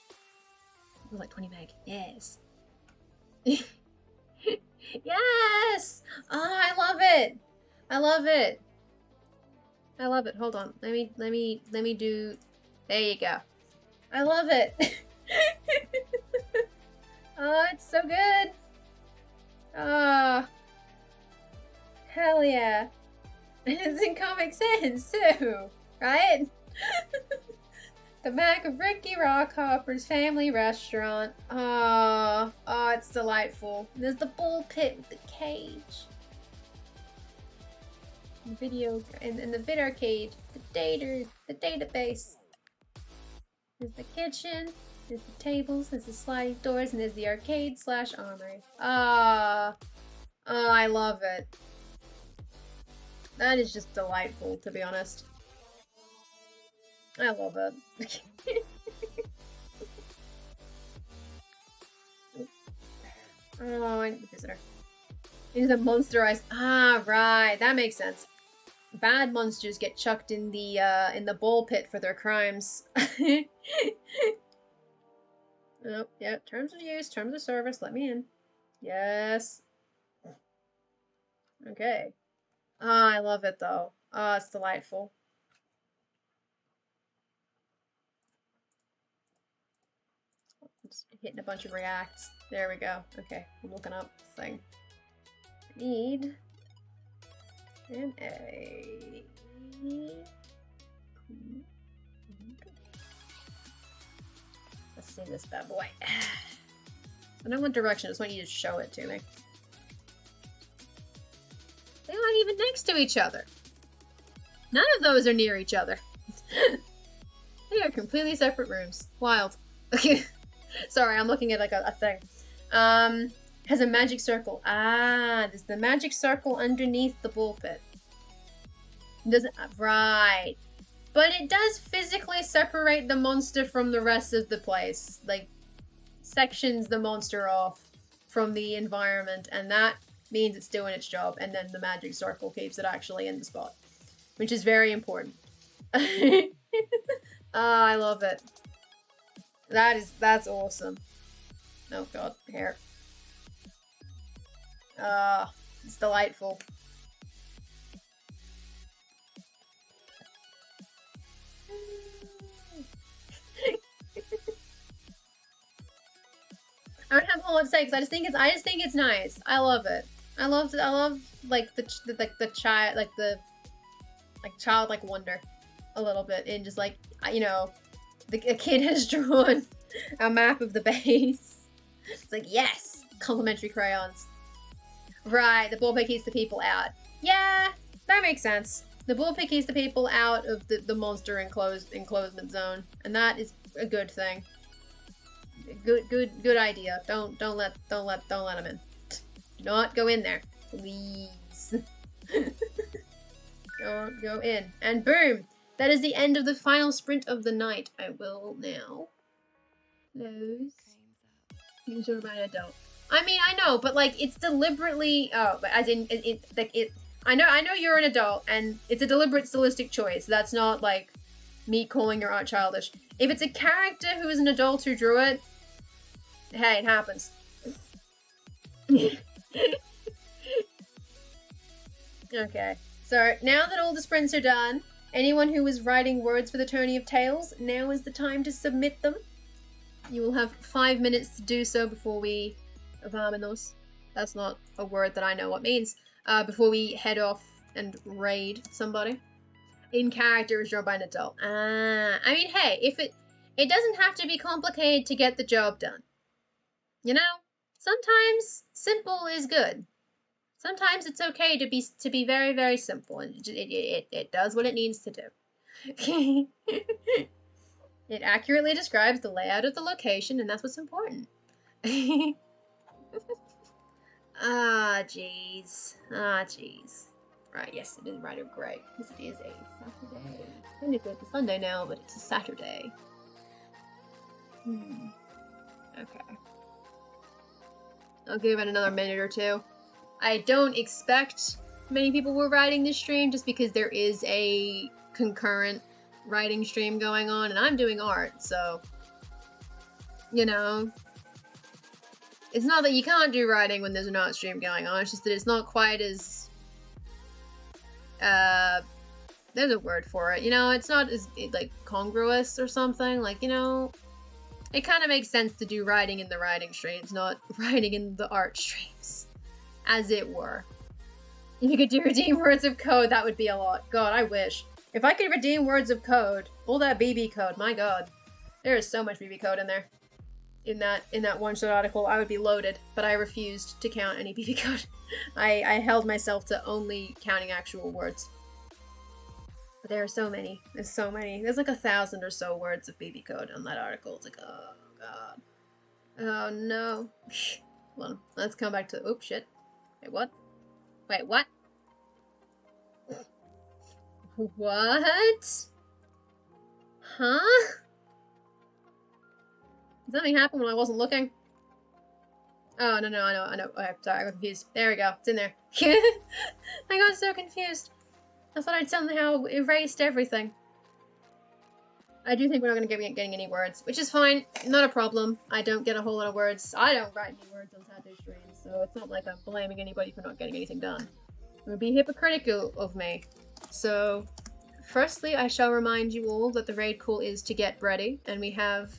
It was like 20 meg. Yes. Yes! Oh, I love it! I love it! I love it. Hold on. Let me do... There you go. I love it! Oh, it's so good! Oh. Hell yeah. It's in Comic Sans, too! Right? The back of Ricky Rockhopper's family restaurant. Oh, it's delightful. There's the bull pit with the cage. The video in the vid arcade, the database. There's the kitchen, there's the tables, there's the sliding doors, and there's the arcade/armory. Oh, I love it. That is just delightful, to be honest. I love it. Oh, I need the visitor. He's a monsterized. Ah, right. That makes sense. Bad monsters get chucked in the ball pit for their crimes. Oh, yeah. Terms of use, terms of service. Let me in. Yes. Okay. Ah, I love it though. Ah, it's delightful. Just hitting a bunch of reacts. There we go. Okay, I'm looking up the thing. Need an A. Let's see this bad boy. I know what direction. I just want you to show it to me. They're not even next to each other. None of those are near each other. They are completely separate rooms. Wild. Okay. Sorry, I'm looking at like a thing. Has a magic circle. Ah, there's the magic circle underneath the bull pit. Doesn't right. But it does physically separate the monster from the rest of the place. Like, sections the monster off from the environment, and that means it's doing its job, and then the magic circle keeps it actually in the spot. Which is very important. Oh, I love it. That's awesome. Oh god, hair. It's delightful. I don't have a lot to say because I just think it's nice. I love it. I love like the childlike wonder a little bit, and just like, you know, a kid has drawn a map of the base. It's like, yes, complimentary crayons. Right, the ball pit keeps the people out. Yeah, that makes sense. The bullpig keeps the people out of the monster enclosement zone, and that is a good thing. Good idea. Don't let them in. Do not go in there, please. Don't go in. And boom! That is the end of the final sprint of the night. I will now close. You can sort of an adult. I mean, I know, but like it's deliberately. Oh, but as in it. I know you're an adult, and it's a deliberate stylistic choice. That's not like me calling your art childish. If it's a character who is an adult who drew it, hey, it happens. Okay, so now that all the sprints are done, anyone who is writing words for the Tourney of Tales, now is the time to submit them. You will have 5 minutes to do so before we... Vamenos. That's not a word that I know what means. Before we head off and raid somebody. In character is drawn by an adult. I mean, hey, if it doesn't have to be complicated to get the job done. You know, sometimes simple is good. Sometimes it's okay to be very, very simple, and it does what it needs to do. It accurately describes the layout of the location, and that's what's important. Jeez. Right, yes, it is Rider Grey. This is a Saturday. Technically it's a Sunday now, but it's a Saturday. Okay. I'll give it another minute or two. I don't expect many people were writing this stream just because there is a concurrent writing stream going on, and I'm doing art, so... You know... It's not that you can't do writing when there's an art stream going on, it's just that it's not quite as... there's a word for it, you know, it's not as, like, congruous or something, like, you know... It kind of makes sense to do writing in the writing streams, not writing in the art streams. As it were. If you could do redeem words of code, that would be a lot. God, I wish. If I could redeem words of code, all that BB code, my god. There is so much BB code in there. In that one-shot article, I would be loaded, but I refused to count any BB code. I held myself to only counting actual words. But there are so many. There's so many. There's like 1,000 or so words of BB code on that article. It's like, oh god. Oh no. Hold on. Let's come back to... Oops, shit. Wait, what? Wait, what? What? Huh? Did something happen when I wasn't looking? Oh, no, I know. Okay, sorry, I got confused. There we go. It's in there. I got so confused. I thought I'd somehow erased everything. I do think we're not going to be getting any words, which is fine. Not a problem. I don't get a whole lot of words. I don't write any words on Saturday streams, so it's not like I'm blaming anybody for not getting anything done. It would be hypocritical of me. So, firstly, I shall remind you all that the raid call is to get ready, and we have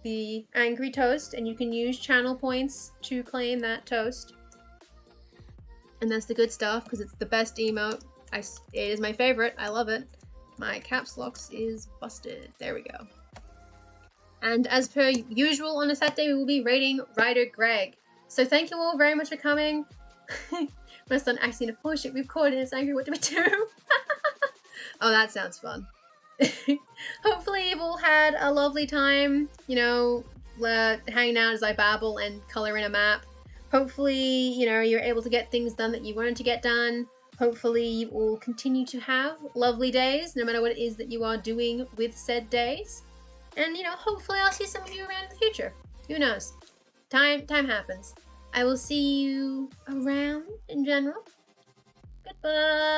the Angry Toast, and you can use channel points to claim that toast. And that's the good stuff, because it's the best emote. It is my favorite. I love it. My caps locks is busted. There we go. And as per usual on a Saturday, we will be raiding Rider Greg. So thank you all very much for coming. My son actually in a bullshit we've caught and it's angry. What do we do? Oh, that sounds fun. Hopefully you've all had a lovely time, you know, hanging out as I babble and color in a map. Hopefully, you know, you're able to get things done that you wanted to get done. Hopefully you all continue to have lovely days, no matter what it is that you are doing with said days. And, you know, hopefully I'll see some of you around in the future. Who knows? Time happens. I will see you around in general. Goodbye.